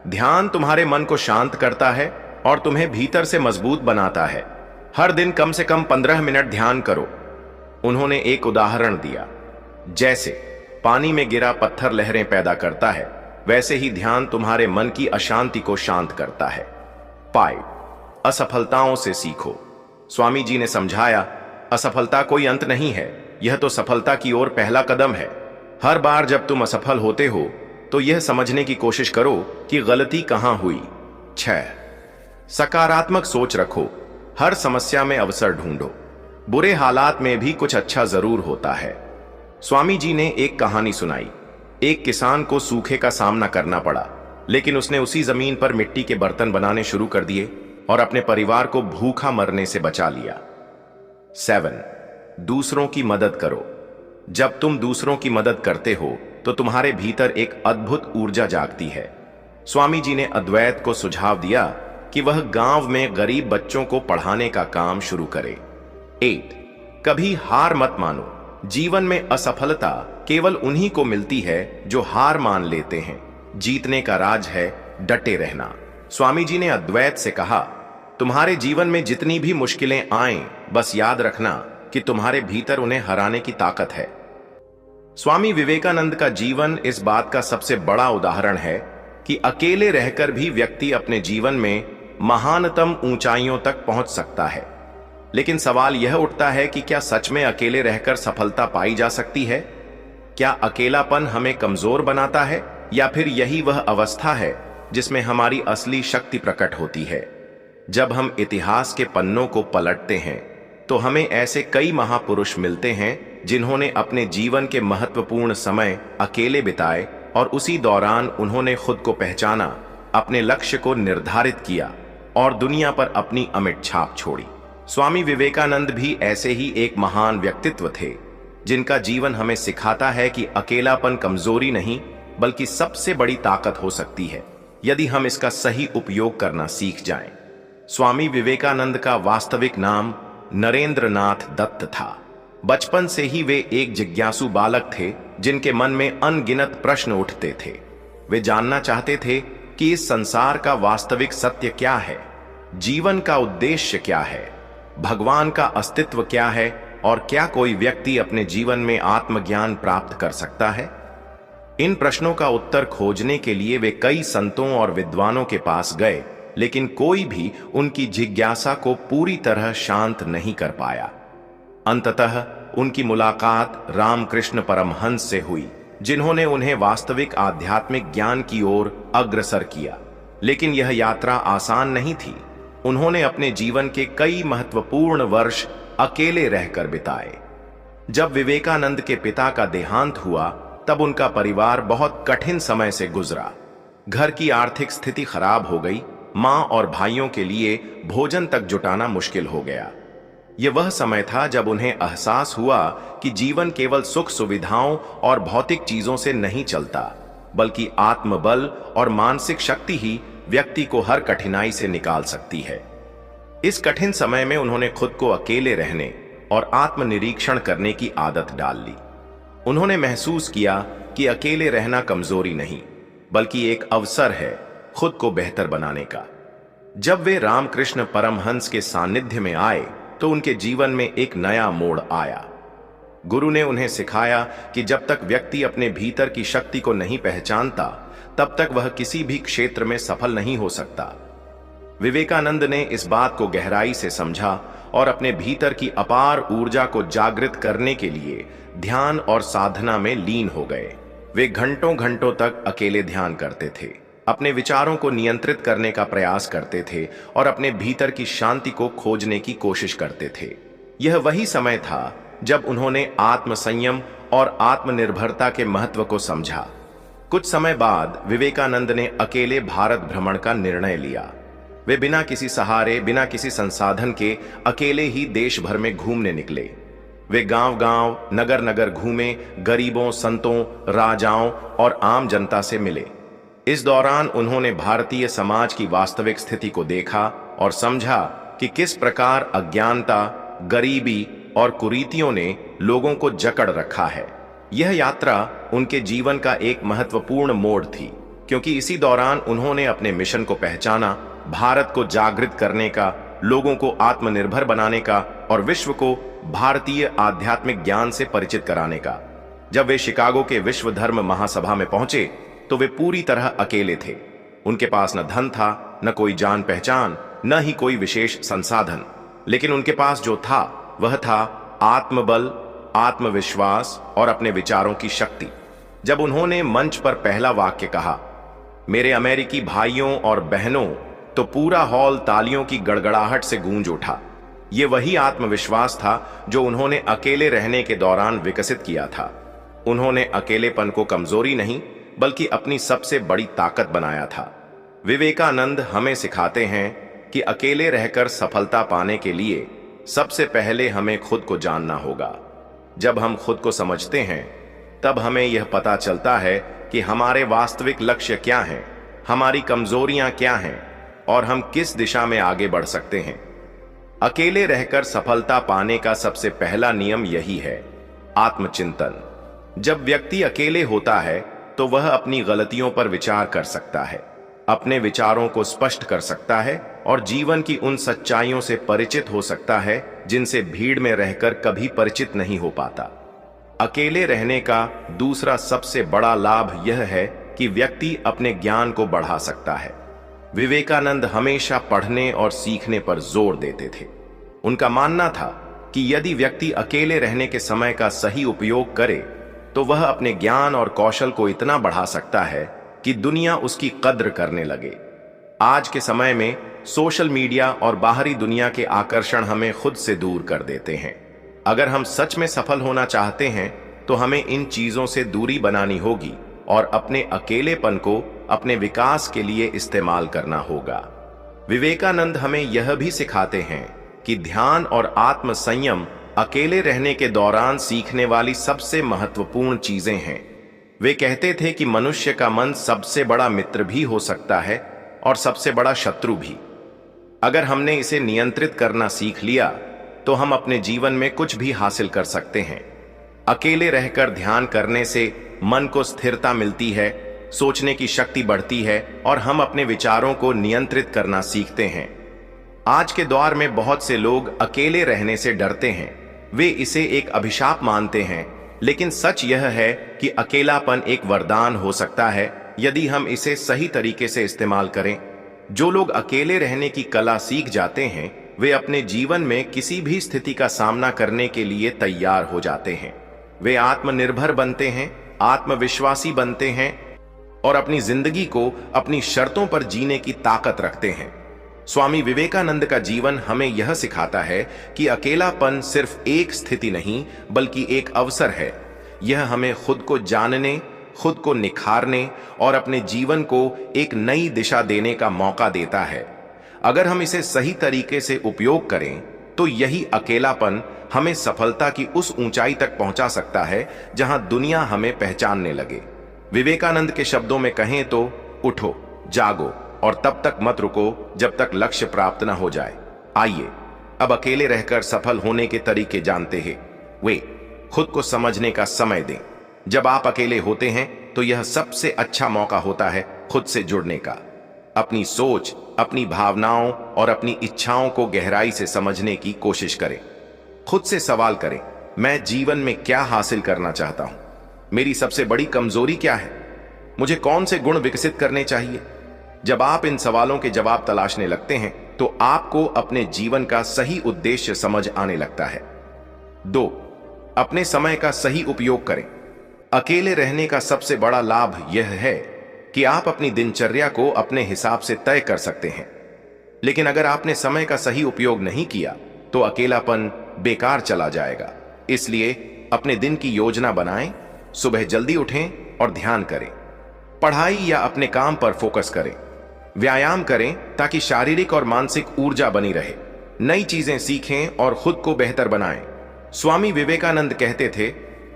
ध्यान तुम्हारे मन को शांत करता है और तुम्हें भीतर से मजबूत बनाता है। हर दिन कम से कम 15 मिनट ध्यान करो। उन्होंने एक उदाहरण दिया, जैसे पानी में गिरा पत्थर लहरें पैदा करता है, वैसे ही ध्यान तुम्हारे मन की अशांति को शांत करता है। 5, असफलताओं से सीखो। स्वामी जी ने समझाया, असफलता कोई अंत नहीं है, यह तो सफलता की ओर पहला कदम है। हर बार जब तुम असफल होते हो तो यह समझने की कोशिश करो कि गलती कहां हुई। 6. सकारात्मक सोच रखो। हर समस्या में अवसर ढूंढो। बुरे हालात में भी कुछ अच्छा जरूर होता है। स्वामी जी ने एक कहानी सुनाई। एक किसान को सूखे का सामना करना पड़ा, लेकिन उसने उसी जमीन पर मिट्टी के बर्तन बनाने शुरू कर दिए और अपने परिवार को भूखा मरने से बचा लिया। 7. दूसरों की मदद करो। जब तुम दूसरों की मदद करते हो तो तुम्हारे भीतर एक अद्भुत ऊर्जा जागती है। स्वामी जी ने अद्वैत को सुझाव दिया कि वह गांव में गरीब बच्चों को पढ़ाने का काम शुरू करे। 8. कभी हार मत मानो। जीवन में असफलता केवल उन्हीं को मिलती है जो हार मान लेते हैं। जीतने का राज है डटे रहना। स्वामी जी ने अद्वैत से कहा, तुम्हारे जीवन में जितनी भी मुश्किलें आएं, बस याद रखना कि तुम्हारे भीतर उन्हें हराने की ताकत है। स्वामी विवेकानंद का जीवन इस बात का सबसे बड़ा उदाहरण है कि अकेले रहकर भी व्यक्ति अपने जीवन में महानतम ऊंचाइयों तक पहुंच सकता है। लेकिन सवाल यह उठता है कि क्या सच में अकेले रहकर सफलता पाई जा सकती है? क्या अकेलापन हमें कमजोर बनाता है, या फिर यही वह अवस्था है जिसमें हमारी असली शक्ति प्रकट होती है? जब हम इतिहास के पन्नों को पलटते हैं तो हमें ऐसे कई महापुरुष मिलते हैं जिन्होंने अपने जीवन के महत्वपूर्ण समय अकेले बिताए और उसी दौरान उन्होंने खुद को पहचाना, अपने लक्ष्य को निर्धारित किया और दुनिया पर अपनी अमिट छाप छोड़ी। स्वामी विवेकानंद भी ऐसे ही एक महान व्यक्तित्व थे जिनका जीवन हमें सिखाता है कि अकेलापन कमजोरी नहीं बल्कि सबसे बड़ी ताकत हो सकती है, यदि हम इसका सही उपयोग करना सीख जाएं। स्वामी विवेकानंद का वास्तविक नाम नरेंद्र नाथ दत्त था। बचपन से ही वे एक जिज्ञासु बालक थे जिनके मन में अनगिनत प्रश्न उठते थे। वे जानना चाहते थे कि इस संसार का वास्तविक सत्य क्या है, जीवन का उद्देश्य क्या है, भगवान का अस्तित्व क्या है और क्या कोई व्यक्ति अपने जीवन में आत्मज्ञान प्राप्त कर सकता है। इन प्रश्नों का उत्तर खोजने के लिए वे कई संतों और विद्वानों के पास गए, लेकिन कोई भी उनकी जिज्ञासा को पूरी तरह शांत नहीं कर पाया। अंततः उनकी मुलाकात रामकृष्ण परमहंस से हुई, जिन्होंने उन्हें वास्तविक आध्यात्मिक ज्ञान की ओर अग्रसर किया। लेकिन यह यात्रा आसान नहीं थी। उन्होंने अपने जीवन के कई महत्वपूर्ण वर्ष अकेले रहकर बिताए। जब विवेकानंद के पिता का देहांत हुआ तब उनका परिवार बहुत कठिन समय से गुजरा। घर की आर्थिक स्थिति खराब हो गई। मां और भाइयों के लिए भोजन तक जुटाना मुश्किल हो गया। यह वह समय था जब उन्हें एहसास हुआ कि जीवन केवल सुख सुविधाओं और भौतिक चीजों से नहीं चलता, बल्कि आत्मबल और मानसिक शक्ति ही व्यक्ति को हर कठिनाई से निकाल सकती है। इस कठिन समय में उन्होंने खुद को अकेले रहने और आत्मनिरीक्षण करने की आदत डाल ली। उन्होंने महसूस किया कि अकेले रहना कमजोरी नहीं, बल्कि एक अवसर है खुद को बेहतर बनाने का। जब वे रामकृष्ण परमहंस के सानिध्य में आए तो उनके जीवन में एक नया मोड़ आया। गुरु ने उन्हें सिखाया कि जब तक व्यक्ति अपने भीतर की शक्ति को नहीं पहचानता, तब तक वह किसी भी क्षेत्र में सफल नहीं हो सकता। विवेकानंद ने इस बात को गहराई से समझा और अपने भीतर की अपार ऊर्जा को जागृत करने के लिए ध्यान और साधना में लीन हो गए। वे घंटों घंटों तक अकेले ध्यान करते थे, अपने विचारों को नियंत्रित करने का प्रयास करते थे और अपने भीतर की शांति को खोजने की कोशिश करते थे। यह वही समय था जब उन्होंने आत्मसंयम और आत्मनिर्भरता के महत्व को समझा। कुछ समय बाद विवेकानंद ने अकेले भारत भ्रमण का निर्णय लिया। वे बिना किसी सहारे, बिना किसी संसाधन के अकेले ही देश भर में घूमने निकले। वे गांव-गांव, नगर-नगर घूमे, गरीबों, संतों, राजाओं और आम जनता से मिले। इस दौरान उन्होंने भारतीय समाज की वास्तविक स्थिति को देखा और समझा कि किस प्रकार अज्ञानता, गरीबी और कुरीतियों ने लोगों को जकड़ रखा है। यह यात्रा उनके जीवन का एक महत्वपूर्ण मोड़ थी, क्योंकि इसी दौरान उन्होंने अपने मिशन को पहचाना, भारत को जागृत करने का, लोगों को आत्मनिर्भर बनाने का और विश्व को भारतीय आध्यात्मिक ज्ञान से परिचित कराने का। जब वे शिकागो के विश्व धर्म महासभा में पहुंचे तो वे पूरी तरह अकेले थे। उनके पास न धन था, न कोई जान पहचान, न ही कोई विशेष संसाधन, लेकिन उनके पास जो था वह था आत्मबल, आत्मविश्वास और अपने विचारों की शक्ति। जब उन्होंने मंच पर पहला वाक्य कहा, मेरे अमेरिकी भाइयों और बहनों, तो पूरा हॉल तालियों की गड़गड़ाहट से गूंज उठा। ये वही आत्मविश्वास था जो उन्होंने अकेले रहने के दौरान विकसित किया था। उन्होंने अकेलेपन को कमजोरी नहीं बल्कि अपनी सबसे बड़ी ताकत बनाया था। विवेकानंद हमें सिखाते हैं कि अकेले रहकर सफलता पाने के लिए सबसे पहले हमें खुद को जानना होगा। जब हम खुद को समझते हैं तब हमें यह पता चलता है कि हमारे वास्तविक लक्ष्य क्या हैं, हमारी कमजोरियां क्या हैं और हम किस दिशा में आगे बढ़ सकते हैं। अकेले रहकर सफलता पाने का सबसे पहला नियम यही है, आत्मचिंतन। जब व्यक्ति अकेले होता है तो वह अपनी गलतियों पर विचार कर सकता है, अपने विचारों को स्पष्ट कर सकता है और जीवन की उन सच्चाइयों से परिचित हो सकता है जिनसे भीड़ में रहकर कभी परिचित नहीं हो पाता। अकेले रहने का दूसरा सबसे बड़ा लाभ यह है कि व्यक्ति अपने ज्ञान को बढ़ा सकता है। विवेकानंद हमेशा पढ़ने और सीखने पर जोर देते थे। उनका मानना था कि यदि व्यक्ति अकेले रहने के समय का सही उपयोग करे तो वह अपने ज्ञान और कौशल को इतना बढ़ा सकता है कि दुनिया उसकी कद्र करने लगे। आज के समय में सोशल मीडिया और बाहरी दुनिया के आकर्षण हमें खुद से दूर कर देते हैं। अगर हम सच में सफल होना चाहते हैं तो हमें इन चीजों से दूरी बनानी होगी और अपने अकेलेपन को अपने विकास के लिए इस्तेमाल करना होगा। विवेकानंद हमें यह भी सिखाते हैं कि ध्यान और आत्म संयम अकेले रहने के दौरान सीखने वाली सबसे महत्वपूर्ण चीजें हैं। वे कहते थे कि मनुष्य का मन सबसे बड़ा मित्र भी हो सकता है और सबसे बड़ा शत्रु भी। अगर हमने इसे नियंत्रित करना सीख लिया तो हम अपने जीवन में कुछ भी हासिल कर सकते हैं। अकेले रहकर ध्यान करने से मन को स्थिरता मिलती है, सोचने की शक्ति बढ़ती है और हम अपने विचारों को नियंत्रित करना सीखते हैं। आज के दौर में बहुत से लोग अकेले रहने से डरते हैं। वे इसे एक अभिशाप मानते हैं, लेकिन सच यह है कि अकेलापन एक वरदान हो सकता है यदि हम इसे सही तरीके से इस्तेमाल करें। जो लोग अकेले रहने की कला सीख जाते हैं वे अपने जीवन में किसी भी स्थिति का सामना करने के लिए तैयार हो जाते हैं। वे आत्मनिर्भर बनते हैं, आत्मविश्वासी बनते हैं और अपनी जिंदगी को अपनी शर्तों पर जीने की ताकत रखते हैं। स्वामी विवेकानंद का जीवन हमें यह सिखाता है कि अकेलापन सिर्फ एक स्थिति नहीं बल्कि एक अवसर है। यह हमें खुद को जानने, खुद को निखारने और अपने जीवन को एक नई दिशा देने का मौका देता है। अगर हम इसे सही तरीके से उपयोग करें तो यही अकेलापन हमें सफलता की उस ऊंचाई तक पहुंचा सकता है जहां दुनिया हमें पहचानने लगे। विवेकानंद के शब्दों में कहें तो उठो, जागो और तब तक मत रुको जब तक लक्ष्य प्राप्त न हो जाए। आइए अब अकेले रहकर सफल होने के तरीके जानते हैं। वे खुद को समझने का समय दें। जब आप अकेले होते हैं तो यह सबसे अच्छा मौका होता है खुद से जुड़ने का। अपनी सोच, अपनी भावनाओं और अपनी इच्छाओं को गहराई से समझने की कोशिश करें। खुद से सवाल करें, मैं जीवन में क्या हासिल करना चाहता हूं? मेरी सबसे बड़ी कमजोरी क्या है? मुझे कौन से गुण विकसित करने चाहिए? जब आप इन सवालों के जवाब तलाशने लगते हैं तो आपको अपने जीवन का सही उद्देश्य समझ आने लगता है। 2. अपने समय का सही उपयोग करें। अकेले रहने का सबसे बड़ा लाभ यह है कि आप अपनी दिनचर्या को अपने हिसाब से तय कर सकते हैं। लेकिन अगर आपने समय का सही उपयोग नहीं किया तो अकेलापन बेकार चला जाएगा। इसलिए अपने दिन की योजना बनाएं, सुबह जल्दी उठें और ध्यान करें। पढ़ाई या अपने काम पर फोकस करें। व्यायाम करें ताकि शारीरिक और मानसिक ऊर्जा बनी रहे। नई चीजें सीखें और खुद को बेहतर बनाएं। स्वामी विवेकानंद कहते थे,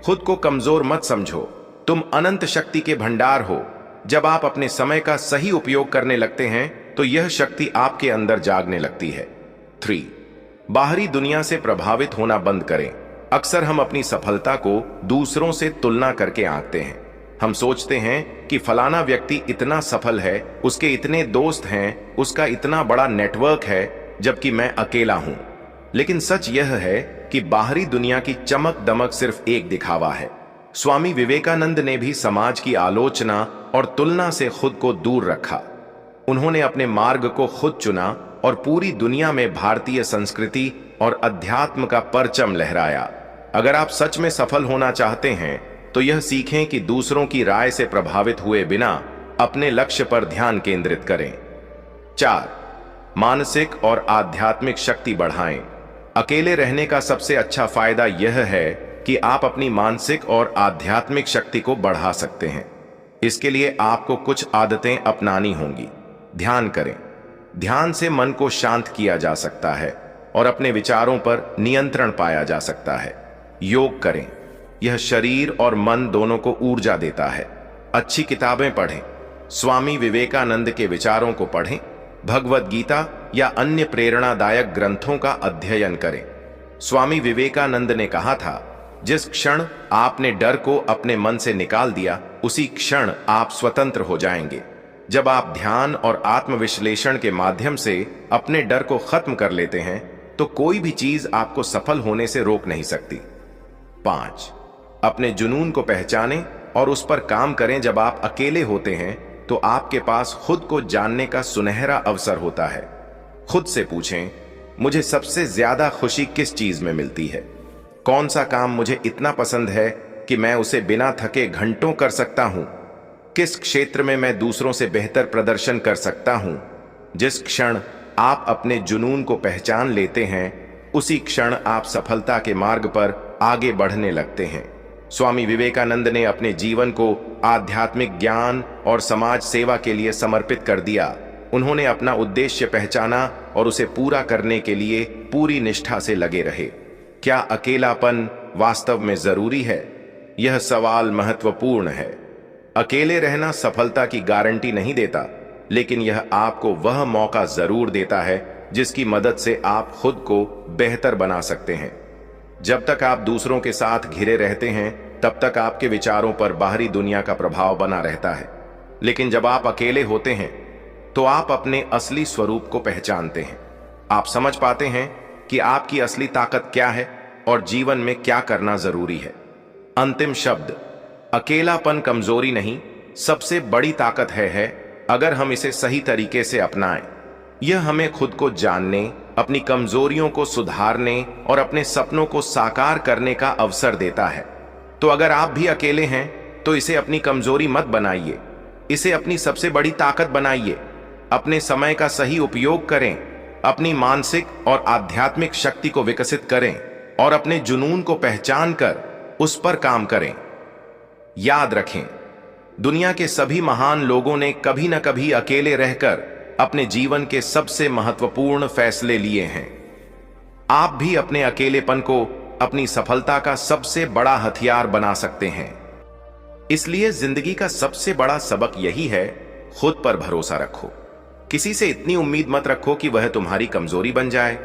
खुद को कमजोर मत समझो, तुम अनंत शक्ति के भंडार हो। जब आप अपने समय का सही उपयोग करने लगते हैं तो यह शक्ति आपके अंदर जागने लगती है। 3. बाहरी दुनिया से प्रभावित होना बंद करें। अक्सर हम अपनी सफलता को दूसरों से तुलना करके आंकते हैं। हम सोचते हैं कि फलाना व्यक्ति इतना सफल है, उसके इतने दोस्त हैं, उसका इतना बड़ा नेटवर्क है, जबकि मैं अकेला हूं। लेकिन सच यह है कि बाहरी दुनिया की चमक दमक सिर्फ एक दिखावा है। स्वामी विवेकानंद ने भी समाज की आलोचना और तुलना से खुद को दूर रखा। उन्होंने अपने मार्ग को खुद चुना और पूरी दुनिया में भारतीय संस्कृति और अध्यात्म का परचम लहराया। अगर आप सच में सफल होना चाहते हैं तो यह सीखें कि दूसरों की राय से प्रभावित हुए बिना अपने लक्ष्य पर ध्यान केंद्रित करें। 4. मानसिक और आध्यात्मिक शक्ति बढ़ाएं। अकेले रहने का सबसे अच्छा फायदा यह है कि आप अपनी मानसिक और आध्यात्मिक शक्ति को बढ़ा सकते हैं। इसके लिए आपको कुछ आदतें अपनानी होंगी। ध्यान करें। ध्यान से मन को शांत किया जा सकता है और अपने विचारों पर नियंत्रण पाया जा सकता है। योग करें। यह शरीर और मन दोनों को ऊर्जा देता है। अच्छी किताबें पढ़ें। स्वामी विवेकानंद के विचारों को पढ़ें। भगवद गीता या अन्य प्रेरणादायक ग्रंथों का अध्ययन करें। स्वामी विवेकानंद ने कहा था, जिस क्षण आपने डर को अपने मन से निकाल दिया, उसी क्षण आप स्वतंत्र हो जाएंगे। जब आप ध्यान और आत्मविश्लेषण के माध्यम से अपने डर को खत्म कर लेते हैं, तो कोई भी चीज आपको सफल होने से रोक नहीं सकती। 5. अपने जुनून को पहचानें और उस पर काम करें। जब आप अकेले होते हैं तो आपके पास खुद को जानने का सुनहरा अवसर होता है। खुद से पूछें, मुझे सबसे ज्यादा खुशी किस चीज में मिलती है? कौन सा काम मुझे इतना पसंद है कि मैं उसे बिना थके घंटों कर सकता हूं? किस क्षेत्र में मैं दूसरों से बेहतर प्रदर्शन कर सकता हूं? जिस क्षण आप अपने जुनून को पहचान लेते हैं, उसी क्षण आप सफलता के मार्ग पर आगे बढ़ने लगते हैं। स्वामी विवेकानंद ने अपने जीवन को आध्यात्मिक ज्ञान और समाज सेवा के लिए समर्पित कर दिया। उन्होंने अपना उद्देश्य पहचाना और उसे पूरा करने के लिए पूरी निष्ठा से लगे रहे। क्या अकेलापन वास्तव में जरूरी है? यह सवाल महत्वपूर्ण है। अकेले रहना सफलता की गारंटी नहीं देता, लेकिन यह आपको वह मौका जरूर देता है जिसकी मदद से आप खुद को बेहतर बना सकते हैं। जब तक आप दूसरों के साथ घिरे रहते हैं, तब तक आपके विचारों पर बाहरी दुनिया का प्रभाव बना रहता है। लेकिन जब आप अकेले होते हैं, तो आप अपने असली स्वरूप को पहचानते हैं। आप समझ पाते हैं कि आपकी असली ताकत क्या है और जीवन में क्या करना जरूरी है। अंतिम शब्द, अकेलापन कमजोरी नहीं, सबसे बड़ी ताकत है अगर हम इसे सही तरीके से अपनाएं। यह हमें खुद को जानने, अपनी कमजोरियों को सुधारने और अपने सपनों को साकार करने का अवसर देता है। तो अगर आप भी अकेले हैं, तो इसे अपनी कमजोरी मत बनाइए, इसे अपनी सबसे बड़ी ताकत बनाइए। अपने समय का सही उपयोग करें, अपनी मानसिक और आध्यात्मिक शक्ति को विकसित करें और अपने जुनून को पहचान कर उस पर काम करें। याद रखें, दुनिया के सभी महान लोगों ने कभी न कभी अकेले रहकर अपने जीवन के सबसे महत्वपूर्ण फैसले लिए हैं। आप भी अपने अकेलेपन को अपनी सफलता का सबसे बड़ा हथियार बना सकते हैं। इसलिए जिंदगी का सबसे बड़ा सबक यही है, खुद पर भरोसा रखो। किसी से इतनी उम्मीद मत रखो कि वह तुम्हारी कमजोरी बन जाए।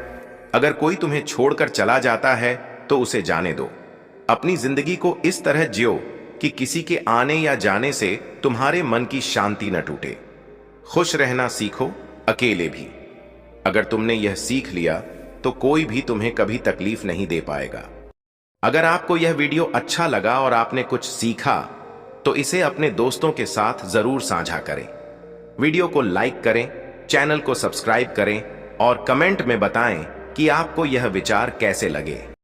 अगर कोई तुम्हें छोड़कर चला जाता है, तो उसे जाने दो। अपनी जिंदगी को इस तरह जियो कि किसी के आने या जाने से तुम्हारे मन की शांति न टूटे। खुश रहना सीखो, अकेले भी। अगर तुमने यह सीख लिया, तो कोई भी तुम्हें कभी तकलीफ नहीं दे पाएगा। अगर आपको यह वीडियो अच्छा लगा और आपने कुछ सीखा, तो इसे अपने दोस्तों के साथ जरूर साझा करें। वीडियो को लाइक करें, चैनल को सब्सक्राइब करें और कमेंट में बताएं कि आपको यह विचार कैसे लगे।